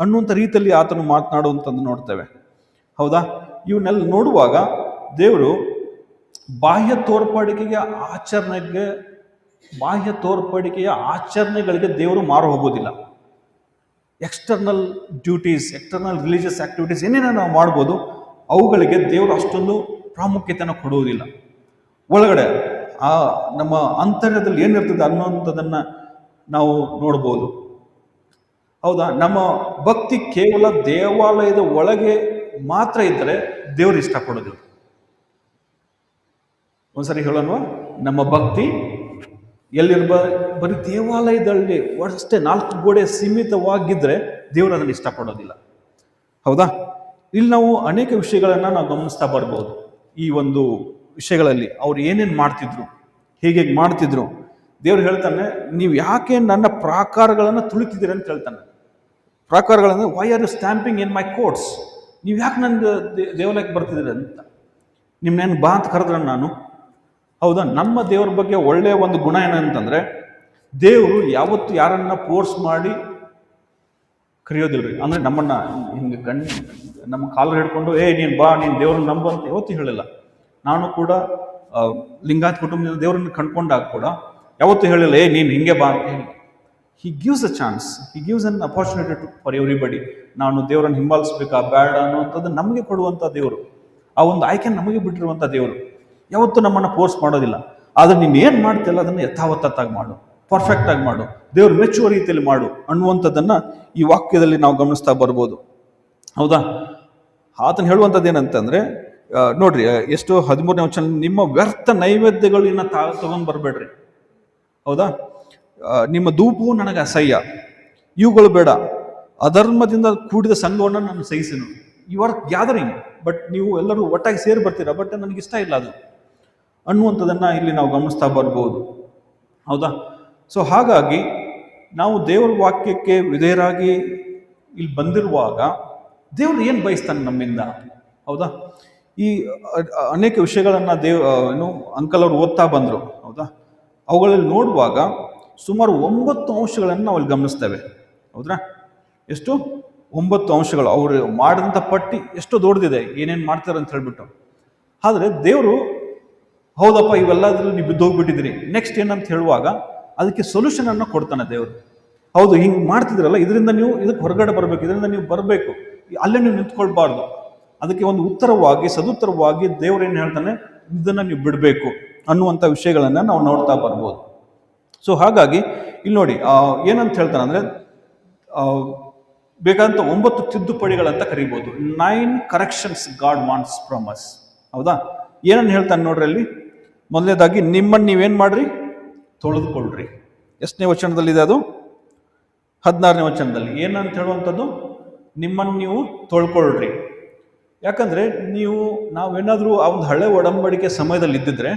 ಅನ್ನುವಂಥ ರೀತಿಯಲ್ಲಿ ಆತನು ಮಾತನಾಡುವಂಥದ್ದು ನೋಡ್ತೇವೆ. ಹೌದಾ, ಇವನ್ನೆಲ್ಲ ನೋಡುವಾಗ ದೇವರು ಬಾಹ್ಯ ತೋರ್ಪಡಿಕೆಯ ಆಚರಣೆಗಳಿಗೆ ದೇವರು ಮಾರು ಹೋಗೋದಿಲ್ಲ. External duties, external religious activities ಏನೇನೋ ನಾವು ಮಾಡ್ಬೋದು, ಅವುಗಳಿಗೆ ದೇವರು ಅಷ್ಟೊಂದು ಪ್ರಾಮುಖ್ಯತೆಯನ್ನು ಕೊಡುವುದಿಲ್ಲ. ಒಳಗಡೆ ಆ ನಮ್ಮ ಅಂತರ್ಯದಲ್ಲಿ ಏನಿರ್ತದೆ ಅನ್ನುವಂಥದ್ದನ್ನು ನಾವು ನೋಡ್ಬೋದು. ಹೌದಾ, ನಮ್ಮ ಭಕ್ತಿ ಕೇವಲ ದೇವಾಲಯದ ಒಳಗೆ ಮಾತ್ರ ಇದ್ದರೆ ದೇವರು ಇಷ್ಟಪಡೋದಿಲ್ಲ. ಒಂದ್ಸರಿ ಹೇಳೋಣ, ನಮ್ಮ ಭಕ್ತಿ ಬರೀ ದೇವಾಲಯದಲ್ಲಿ ಅಷ್ಟೇ 4 ಗೋಡೆ ಸೀಮಿತವಾಗಿದ್ದರೆ ದೇವರು ಅದನ್ನು ಇಷ್ಟಪಡೋದಿಲ್ಲ. ಹೌದಾ, ಇಲ್ಲಿ ನಾವು ಅನೇಕ ವಿಷಯಗಳನ್ನು ನಾವು ಗಮನಿಸ್ತಾ ಬರ್ಬೋದು. ಈ ಒಂದು ವಿಷಯಗಳಲ್ಲಿ ಅವ್ರು ಏನೇನು ಮಾಡ್ತಿದ್ರು, ಹೇಗೆ ಮಾಡ್ತಿದ್ರು. ದೇವ್ರು ಹೇಳ್ತಾನೆ, ನೀವು ಯಾಕೆ ನನ್ನ ಪ್ರಾಕಾರಗಳನ್ನು ತುಳಿತಿದ್ದೀರಿ ಅಂತ ಹೇಳ್ತಾನೆ. ಪ್ರಾಕಾರಗಳನ್ನು, why are you stamping in my courts? ನೀವು ಯಾಕೆ ನನ್ನ ದೇವಾಲಯಕ್ಕೆ ಬರ್ತಿದ್ದೀರಿ ಅಂತ. ನಿಮ್ಮನೇನು ಬಾ ಅಂತ ಕರೆದ್ರೆ ನಾನು. ಹೌದಾ, ನಮ್ಮ ದೇವ್ರ ಬಗ್ಗೆ ಒಳ್ಳೆಯ ಒಂದು ಗುಣ ಏನಂತಂದ್ರೆ, ದೇವರು ಯಾವತ್ತು ಯಾರನ್ನ ಫೋರ್ಸ್ ಮಾಡಿ ಕರೆಯೋದಿಲ್ರಿ. ಅಂದ್ರೆ ನಮ್ಮನ್ನ ಹಿಂಗೆ ನಮ್ಮ ಕಾಲರ್ ಹಿಡ್ಕೊಂಡು ನೀನು ಬಾ, ನೀನು ದೇವ್ರನ್ನ ನಂಬು ಅಂತ ಯಾವತ್ತೂ ಹೇಳಿಲ್ಲ. ನಾನು ಕೂಡ ಲಿಂಗಾಯತ್ ಕುಟುಂಬದಿಂದ ದೇವ್ರನ್ನ ಕಂಡ್ಕೊಂಡಾಗ ಕೂಡ ಯಾವತ್ತೂ ಹೇಳಿಲ್ಲ ನೀನು ಹಿಂಗೆ ಬಾ ಅಂತ ಹೇಳಿ. He gives a chance, he gives an opportunity for everybody. ನಾನು ದೇವರನ್ನು ಹಿಂಬಾಲಿಸ್ಬೇಕಾ ಬೇಡ ಅನ್ನುವಂಥದ್ದು ನಮಗೆ ಕೊಡುವಂಥ ದೇವರು. ಆ ಒಂದು ಆಯ್ಕೆ ನಮಗೆ ಬಿಟ್ಟಿರುವಂಥ ದೇವರು ಯಾವತ್ತೂ ನಮ್ಮನ್ನು ಫೋರ್ಸ್ ಮಾಡೋದಿಲ್ಲ. ಆದರೆ ನೀನು ಏನು ಮಾಡ್ತಿಲ್ಲ ಅದನ್ನು ಯಥಾವತ್ತಾಗಿ ಮಾಡು, ಪರ್ಫೆಕ್ಟಾಗಿ ಮಾಡು, ದೇವ್ರು ಮೆಚ್ಚುವ ರೀತಿಯಲ್ಲಿ ಮಾಡು ಅನ್ನುವಂಥದ್ದನ್ನು ಈ ವಾಕ್ಯದಲ್ಲಿ ನಾವು ಗಮನಿಸ್ತಾ ಬರ್ಬೋದು. ಹೌದಾ? ಆತನು ಹೇಳುವಂಥದ್ದು ಏನಂತಂದರೆ ನೋಡ್ರಿ, ಎಷ್ಟು 13ನೇ ವಚನ, ನಿಮ್ಮ ವ್ಯರ್ಥ ನೈವೇದ್ಯಗಳನ್ನ ತಗೊಂಡು ಬರಬೇಡ್ರಿ. ಹೌದಾ? ನಿಮ್ಮ ಧೂಪವು ನನಗೆ ಅಸಹ್ಯ, ಇವುಗಳು ಬೇಡ, ಅಧರ್ಮದಿಂದ ಕೂಡಿದ ಸಂಘವನ್ನು ನಾನು ಸಹಿಸನು. ಯು ಆರ್ ಗ್ಯಾದರಿಂಗ್, ಬಟ್ ನೀವು ಎಲ್ಲರೂ ಒಟ್ಟಾಗಿ ಸೇರಿ ಬರ್ತೀರಾ, ಬಟ್ ನನಗಿಷ್ಟ ಇಲ್ಲ ಅದು ಅನ್ನುವಂಥದ್ದನ್ನು ಇಲ್ಲಿ ನಾವು ಗಮನಿಸ್ತಾ ಬರ್ಬೋದು. ಹೌದಾ? ಸೊ ಹಾಗಾಗಿ ನಾವು ದೇವರ ವಾಕ್ಯಕ್ಕೆ ವಿಧೇಯರಾಗಿ ಇಲ್ಲಿ ಬಂದಿರುವಾಗ ದೇವರು ಏನು ಬಯಸ್ತಾನೆ ನಮ್ಮಿಂದ? ಹೌದಾ? ಈ ಅನೇಕ ವಿಷಯಗಳನ್ನು ಏನು ಅಂಕಲ್ ಅವರು ಓದ್ತಾ ಬಂದರು. ಹೌದಾ? ಅವುಗಳಲ್ಲಿ ನೋಡುವಾಗ ಸುಮಾರು 9 ಅಂಶಗಳನ್ನು ನಾವು ಅಲ್ಲಿ ಗಮನಿಸ್ತೇವೆ. ಹೌದ್ರಾ? ಎಷ್ಟು? 9 ಅಂಶಗಳು. ಅವರು ಮಾಡಿದಂಥ ಪಟ್ಟಿ ಎಷ್ಟು ದೊಡ್ಡದಿದೆ, ಏನೇನು ಮಾಡ್ತಾರೆ ಅಂತ ಹೇಳ್ಬಿಟ್ಟು. ಆದರೆ ದೇವರು ಹೌದಪ್ಪ ಇವೆಲ್ಲದ್ರಲ್ಲಿ ನೀವು ಬಿದ್ದೋಗ್ಬಿಟ್ಟಿದ್ದೀರಿ, ನೆಕ್ಸ್ಟ್ ಏನಂತ ಹೇಳುವಾಗ ಅದಕ್ಕೆ ಸೊಲ್ಯೂಷನನ್ನು ಕೊಡ್ತಾನೆ ದೇವರು. ಹೌದು, ಹಿಂಗೆ ಮಾಡ್ತಿದ್ರಲ್ಲ, ಇದರಿಂದ ನೀವು ಇದಕ್ಕೆ ಹೊರಗಡೆ ಬರಬೇಕು, ಇದರಿಂದ ನೀವು ಬರಬೇಕು, ಅಲ್ಲೇ ನೀವು ನಿಂತ್ಕೊಳ್ಬಾರ್ದು. ಅದಕ್ಕೆ ಒಂದು ಉತ್ತರವಾಗಿ, ಸದುತ್ತರವಾಗಿ ದೇವರು ಏನು ಹೇಳ್ತಾನೆ, ಇದನ್ನು ನೀವು ಬಿಡಬೇಕು ಅನ್ನುವಂಥ ವಿಷಯಗಳನ್ನು ನಾವು ನೋಡ್ತಾ ಬರ್ಬೋದು. ಸೊ ಹಾಗಾಗಿ ಇಲ್ಲಿ ನೋಡಿ ಏನಂತ ಹೇಳ್ತಾನೆ ಅಂದರೆ, ಬೇಕಾದಂಥ 9 ತಿದ್ದುಪಡಿಗಳಂತ ಕರಿಬೋದು. 9 corrections god wants from us. ಹೌದಾ? ಏನನ್ನು ಹೇಳ್ತಾನೆ ನೋಡ್ರಿ ಅಲ್ಲಿ. ಮೊದಲನೇದಾಗಿ, ನಿಮ್ಮನ್ನು ನೀವೇನು ಮಾಡ್ರಿ? ತೊಳೆದುಕೊಳ್ಳ್ರಿ. ಎಷ್ಟನೇ ವಚನದಲ್ಲಿದೆ ಅದು? 16ನೇ ವಚನದಲ್ಲಿ. ಏನಂತ ಹೇಳುವಂಥದ್ದು? ನಿಮ್ಮನ್ನು ನೀವು ತೊಳ್ಕೊಳ್ರಿ. ಯಾಕಂದರೆ ನಾವೇನಾದರೂ ಆ ಒಂದು ಹಳೆ ಒಡಂಬಡಿಕೆ ಸಮಯದಲ್ಲಿ ಇದ್ದಿದ್ರೆ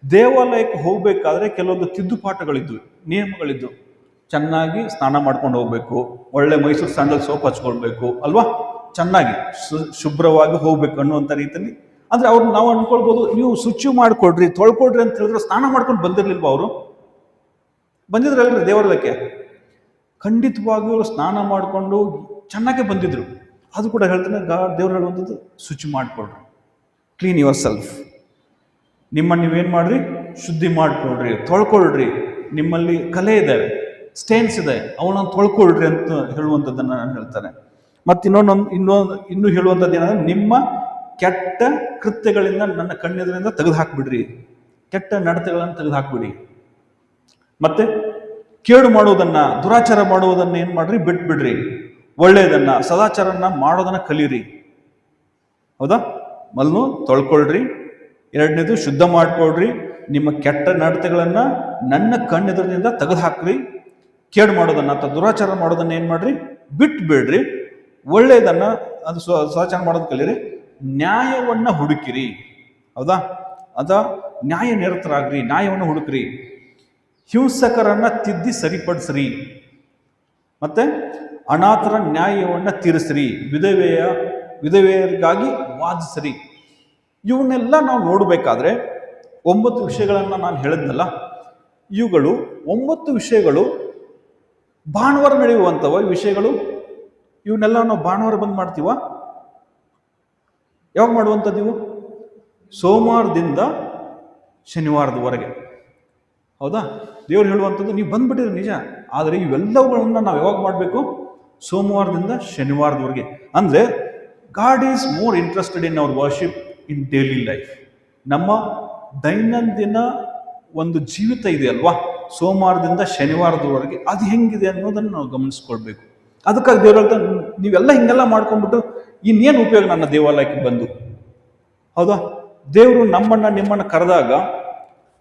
ದೇವಾಲಯಕ್ಕೆ ಹೋಗಬೇಕಾದ್ರೆ ಕೆಲವೊಂದು ತಿದ್ದುಪಾಠಗಳಿದ್ವು, ನಿಯಮಗಳಿದ್ವು. ಚೆನ್ನಾಗಿ ಸ್ನಾನ ಮಾಡ್ಕೊಂಡು ಹೋಗ್ಬೇಕು, ಒಳ್ಳೆ ಮೈಸೂರು ಸ್ಯಾಂಡಲ್ ಸೋಪ್ ಹಚ್ಕೊಳ್ಬೇಕು ಅಲ್ವಾ, ಚೆನ್ನಾಗಿ ಶುಭ್ರವಾಗಿ ಹೋಗ್ಬೇಕು ಅನ್ನುವಂಥ ರೀತಿಯಲ್ಲಿ. ಅಂದರೆ ಅವ್ರು ನಾವು ಅನ್ಕೊಳ್ಬೋದು, ನೀವು ಶುಚಿ ಮಾಡಿಕೊಡ್ರಿ, ತೊಳ್ಕೊಡ್ರಿ ಅಂತ ಹೇಳಿದ್ರೆ ಸ್ನಾನ ಮಾಡ್ಕೊಂಡು ಬಂದಿರ್ಲಿಲ್ವ? ಅವರು ಬಂದಿದ್ರಲ್ರಿ ದೇವಾಲಯಕ್ಕೆ? ಖಂಡಿತವಾಗಿಯೂ ಅವರು ಸ್ನಾನ ಮಾಡಿಕೊಂಡು ಚೆನ್ನಾಗೇ ಬಂದಿದ್ರು. ಅದು ಕೂಡ ಹೇಳ್ತಾನೆ ದೇವ್ರು ಹೇಳುವಂಥದ್ದು, ಶುಚಿ ಮಾಡಿಕೊಡ್ರಿ, ಕ್ಲೀನ್ ಯುವರ್ ಸೆಲ್ಫ್. ನಿಮ್ಮನ್ನು ನೀವೇನು ಮಾಡ್ರಿ? ಶುದ್ಧಿ ಮಾಡಿಕೊಡ್ರಿ, ತೊಳ್ಕೊಳ್ರಿ. ನಿಮ್ಮಲ್ಲಿ ಕಲೆ ಇದೆ, ಸ್ಟೇನ್ಸ್ ಇದೆ, ಅವನನ್ನು ತೊಳ್ಕೊಳ್ರಿ ಅಂತ ಹೇಳುವಂಥದ್ದನ್ನು ನಾನು ಹೇಳ್ತಾನೆ. ಮತ್ತು ಇನ್ನೂ ಹೇಳುವಂಥದ್ದು ಏನಂದ್ರೆ, ನಿಮ್ಮ ಕೆಟ್ಟ ಕೃತ್ಯಗಳಿಂದ ನನ್ನ ಕಣ್ಣೆದುರಿಂದ ತೆಗೆದು ಹಾಕ್ಬಿಡ್ರಿ, ಕೆಟ್ಟ ನಡತೆಗಳನ್ನು ತೆಗೆದು ಹಾಕ್ಬಿಡಿ. ಮತ್ತೆ ಕೇಡು ಮಾಡುವುದನ್ನ, ದುರಾಚಾರ ಮಾಡುವುದನ್ನ ಏನು ಮಾಡ್ರಿ? ಬಿಟ್ಬಿಡ್ರಿ. ಒಳ್ಳೆಯದನ್ನ, ಸದಾಚಾರನ ಮಾಡೋದನ್ನ ಕಲೀರಿ. ಹೌದಾ? ಮೊದಲು ತೊಳ್ಕೊಳ್ರಿ, ಎರಡನೇದು ಶುದ್ಧ ಮಾಡ್ಕೊಳ್ರಿ, ನಿಮ್ಮ ಕೆಟ್ಟ ನಡತೆಗಳನ್ನ ನನ್ನ ಕಣ್ಣೆದುರಿನಿಂದ ತೆಗೆದು ಹಾಕ್ರಿ, ಕೇಡು ಮಾಡೋದನ್ನ ಅಥವಾ ದುರಾಚಾರ ಮಾಡೋದನ್ನ ಏನು ಮಾಡ್ರಿ? ಬಿಟ್ಬಿಡ್ರಿ. ಒಳ್ಳೆಯದನ್ನ, ಅದು ಸದಾಚಾರ ಮಾಡೋದು ಕಲೀರಿ, ನ್ಯಾಯವನ್ನ ಹುಡುಕಿರಿ. ಹೌದಾ? ನ್ಯಾಯ ನಿರತರಾಗ್ರಿ, ನ್ಯಾಯವನ್ನು ಹುಡುಕ್ರಿ, ಹಿಂಸಕರನ್ನ ತಿದ್ದಿ ಸರಿಪಡಿಸ್ರಿ, ಮತ್ತೆ ಅನಾಥರ ನ್ಯಾಯವನ್ನು ತೀರಿಸ್ರಿ, ವಿಧವೆಯರಿಗಾಗಿ ವಾದಿಸ್ರಿ. ಇವನ್ನೆಲ್ಲ ನಾವು ನೋಡಬೇಕಾದ್ರೆ 9 ವಿಷಯಗಳನ್ನು ನಾನು ಹೇಳಿದ್ನಲ್ಲ, ಇವುಗಳು 9 ವಿಷಯಗಳು ಭಾನುವಾರ ನಡೆಯುವಂಥವ ವಿಷಯಗಳು. ಇವನ್ನೆಲ್ಲ ನಾವು ಭಾನುವಾರ ಬಂದು ಮಾಡ್ತೀವ? ಯಾವಾಗ ಮಾಡುವಂಥದ್ದು ಇವು? ಸೋಮವಾರದಿಂದ ಶನಿವಾರದವರೆಗೆ. ಹೌದಾ? ದೇವ್ರು ಹೇಳುವಂಥದ್ದು, ನೀವು ಬಂದ್ಬಿಟ್ಟಿರಿ ನಿಜ, ಆದರೆ ಇವೆಲ್ಲವುಗಳನ್ನ ನಾವು ಯಾವಾಗ ಮಾಡಬೇಕು? ಸೋಮವಾರದಿಂದ ಶನಿವಾರದವರೆಗೆ. ಅಂದರೆ god is more interested in our worship in daily life. ನಮ್ಮ ದೈನಂದಿನ ಒಂದು ಜೀವಿತ ಇದೆ ಅಲ್ವಾ, ಸೋಮವಾರದಿಂದ ಶನಿವಾರದವರೆಗೆ ಅದು ಹೆಂಗಿದೆ ಅನ್ನೋದನ್ನು ನಾವು ಗಮನಿಸ್ಕೊಳ್ಬೇಕು. ಅದಕ್ಕಾಗಿ ದೇವ್ರು ಹೇಳ್ತಾನೆ, ನೀವೆಲ್ಲ ಹಿಂಗೆಲ್ಲ ಮಾಡ್ಕೊಂಡ್ಬಿಟ್ಟು ಇನ್ನೇನು ಉಪಯೋಗ ನನ್ನ ದೇವಾಲಯಕ್ಕೆ ಬಂದು? ಹೌದಾ? ದೇವರು ನಿಮ್ಮನ್ನು ಕರೆದಾಗ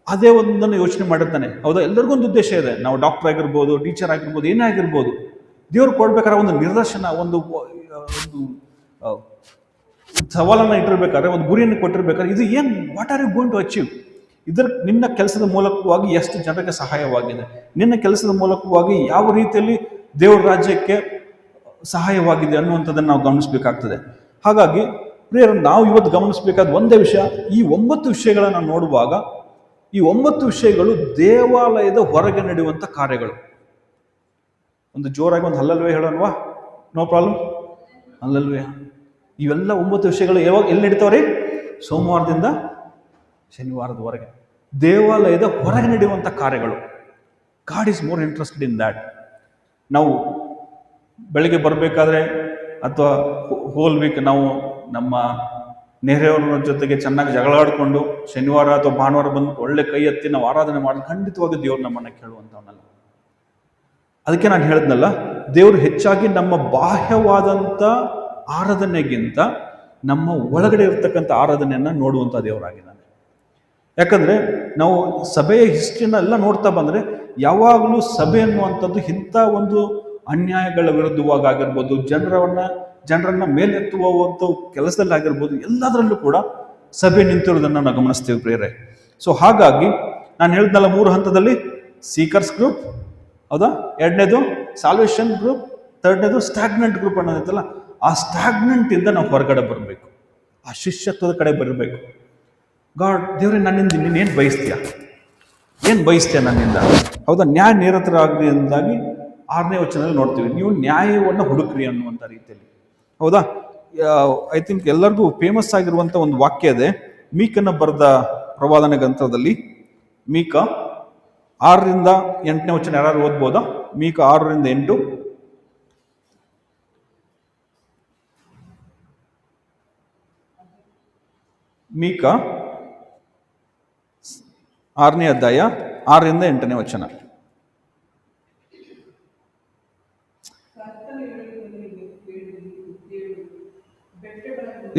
ಅದೇ ಒಂದನ್ನು ಯೋಚನೆ ಮಾಡಿರ್ತಾನೆ. ಹೌದಾ? ಎಲ್ಲರಿಗೊಂದು ಉದ್ದೇಶ ಇದೆ. ನಾವು ಡಾಕ್ಟರ್ ಆಗಿರ್ಬೋದು, ಟೀಚರ್ ಆಗಿರ್ಬೋದು, ಏನೇ ಆಗಿರ್ಬೋದು, ದೇವ್ರು ಕೊಡ್ಬೇಕಾದ್ರೆ ಒಂದು ನಿರ್ದೇಶನ, ಒಂದು ಸವಾಲನ್ನು ಇಟ್ಟಿರ್ಬೇಕಾದ್ರೆ, ಒಂದು ಗುರಿಯನ್ನು ಕೊಟ್ಟಿರ್ಬೇಕಾದ್ರೆ, ಇದು ಏನು, what are you going to achieve? ನಿನ್ನ ಕೆಲಸದ ಮೂಲಕವಾಗಿ ಎಷ್ಟು ಜನರಿಗೆ ಸಹಾಯವಾಗಿದೆ, ನಿನ್ನ ಕೆಲಸದ ಮೂಲಕವಾಗಿ ಯಾವ ರೀತಿಯಲ್ಲಿ ದೇವರ ರಾಜ್ಯಕ್ಕೆ ಸಹಾಯವಾಗಿದೆ ಅನ್ನುವಂಥದ್ದನ್ನು ನಾವು ಗಮನಿಸಬೇಕಾಗ್ತದೆ. ಹಾಗಾಗಿ ಪ್ರಿಯರು, ನಾವು ಇವತ್ತು ಗಮನಿಸಬೇಕಾದ ಒಂದೇ ವಿಷಯ, ಈ 9 ವಿಷಯಗಳನ್ನು ನೋಡುವಾಗ ಈ 9 ವಿಷಯಗಳು ದೇವಾಲಯದ ಹೊರಗೆ ನಡೆಯುವಂಥ ಕಾರ್ಯಗಳು. ಒಂದು ಜೋರಾಗಿ ಒಂದು ಹಲ್ಲಲ್ವೇ ಹೇಳೋಣವಾ? No problem, ಹಲ್ಲಲ್ವೇ. ಇವೆಲ್ಲ 9 ವಿಷಯಗಳು ಎಲ್ಲಿ ನಡೀತಾವ್ರಿ? ಸೋಮವಾರದಿಂದ ಶನಿವಾರದವರೆಗೆ ದೇವಾಲಯದ ಹೊರಗೆ ನಡೆಯುವಂಥ ಕಾರ್ಯಗಳು. God is more interested in that. ನಾವು ಬೆಳಗ್ಗೆ ಬರಬೇಕಾದ್ರೆ ಅಥವಾ ಹೋಲ್ ವೀಕ್ ನಾವು ನಮ್ಮ ನೆರೆಯವರ ಜೊತೆಗೆ ಚೆನ್ನಾಗಿ ಜಗಳಾಡಿಕೊಂಡು ಶನಿವಾರ ಅಥವಾ ಭಾನುವಾರ ಬಂದ್ಬಿಟ್ಟು ಒಳ್ಳೆ ಕೈ ಎತ್ತಿ ನಾವು ಆರಾಧನೆ ಮಾಡಿ ಖಂಡಿತವಾಗಿ ದೇವ್ರು ನಮ್ಮನ್ನ ಕೇಳುವಂಥವನಲ್ಲ. ಅದಕ್ಕೆ ನಾನು ಹೇಳಿದ್ನಲ್ಲ, ದೇವರು ಹೆಚ್ಚಾಗಿ ನಮ್ಮ ಬಾಹ್ಯವಾದಂಥ ಆರಾಧನೆಗಿಂತ ನಮ್ಮ ಒಳಗಡೆ ಇರ್ತಕ್ಕಂಥ ಆರಾಧನೆಯನ್ನ ನೋಡುವಂಥ ದೇವರಾಗಿದ್ದಾನೆ. ಯಾಕಂದ್ರೆ ನಾವು ಸಭೆಯ ಹಿಸ್ಟ್ರಿನ ಎಲ್ಲ ನೋಡ್ತಾ ಬಂದ್ರೆ ಯಾವಾಗಲೂ ಸಭೆ ಅನ್ನುವಂಥದ್ದು ಇಂಥ ಒಂದು ಅನ್ಯಾಯಗಳ ವಿರುದ್ಧವಾಗಿರ್ಬೋದು, ಜನರನ್ನ ಮೇಲೆತ್ತುವಂಥ ಕೆಲಸದಲ್ಲಿ ಆಗಿರ್ಬೋದು, ಎಲ್ಲದರಲ್ಲೂ ಕೂಡ ಸಭೆ ನಿಂತಿರೋದನ್ನು ನಾವು ಗಮನಿಸ್ತೀವಿ ಪ್ರಿಯರೇ. ಸೊ ಹಾಗಾಗಿ ನಾನು ಹೇಳಿದ್ನಲ್ಲ, 3 ಹಂತದಲ್ಲಿ ಸೀಕರ್ಸ್ ಗ್ರೂಪ್, ಹೌದಾ, 2ನೇದು ಸಾಲ್ವೇಷನ್ ಗ್ರೂಪ್, 3ನೇದು ಸ್ಟಾಗ್ನೆಂಟ್ ಗ್ರೂಪ್ ಅನ್ನೋದೈತಲ್ಲ, ಆ ಸ್ಟಾಗ್ನೆಂಟ್ ಇಂದ ನಾವು ಹೊರಗಡೆ ಬರಬೇಕು, ಆ ಶಿಷ್ಯತ್ವದ ಕಡೆ ಬರಬೇಕು. ಗಾಡ್, ದೇವ್ರೆ ನನ್ನಿಂದ ನೀನು ಏನು ಬಯಸ್ತೀಯ ನನ್ನಿಂದ, ಹೌದಾ, ನ್ಯಾಯ ನಿರತರಾಗ್ರಿ ಎಂದಾಗಿ 6ನೇ ವಚನದಲ್ಲಿ ನೋಡ್ತೀವಿ. ನೀವು ನ್ಯಾಯವನ್ನು ಹುಡುಕ್ರಿ ಅನ್ನುವಂಥ ರೀತಿಯಲ್ಲಿ, ಹೌದಾ. ಐ ಥಿಂಕ್ ಎಲ್ಲರಿಗೂ ಫೇಮಸ್ ಆಗಿರುವಂಥ ಒಂದು ವಾಕ್ಯ ಇದೆ, ಮೀಕನ ಬರೆದ ಪ್ರವಾದನೆ ಗ್ರಂಥದಲ್ಲಿ. ಮೀಕ 6ರಿಂದ 8ನೇ ವಚನ ಯಾರು ಓದ್ಬೋದಾ? ಮೀಕ 6ರಿಂದ 8. ಮೀಕ 6ನೇ ಅಧ್ಯಾಯ 6ರಿಂದ 8ನೇ ವಚನ.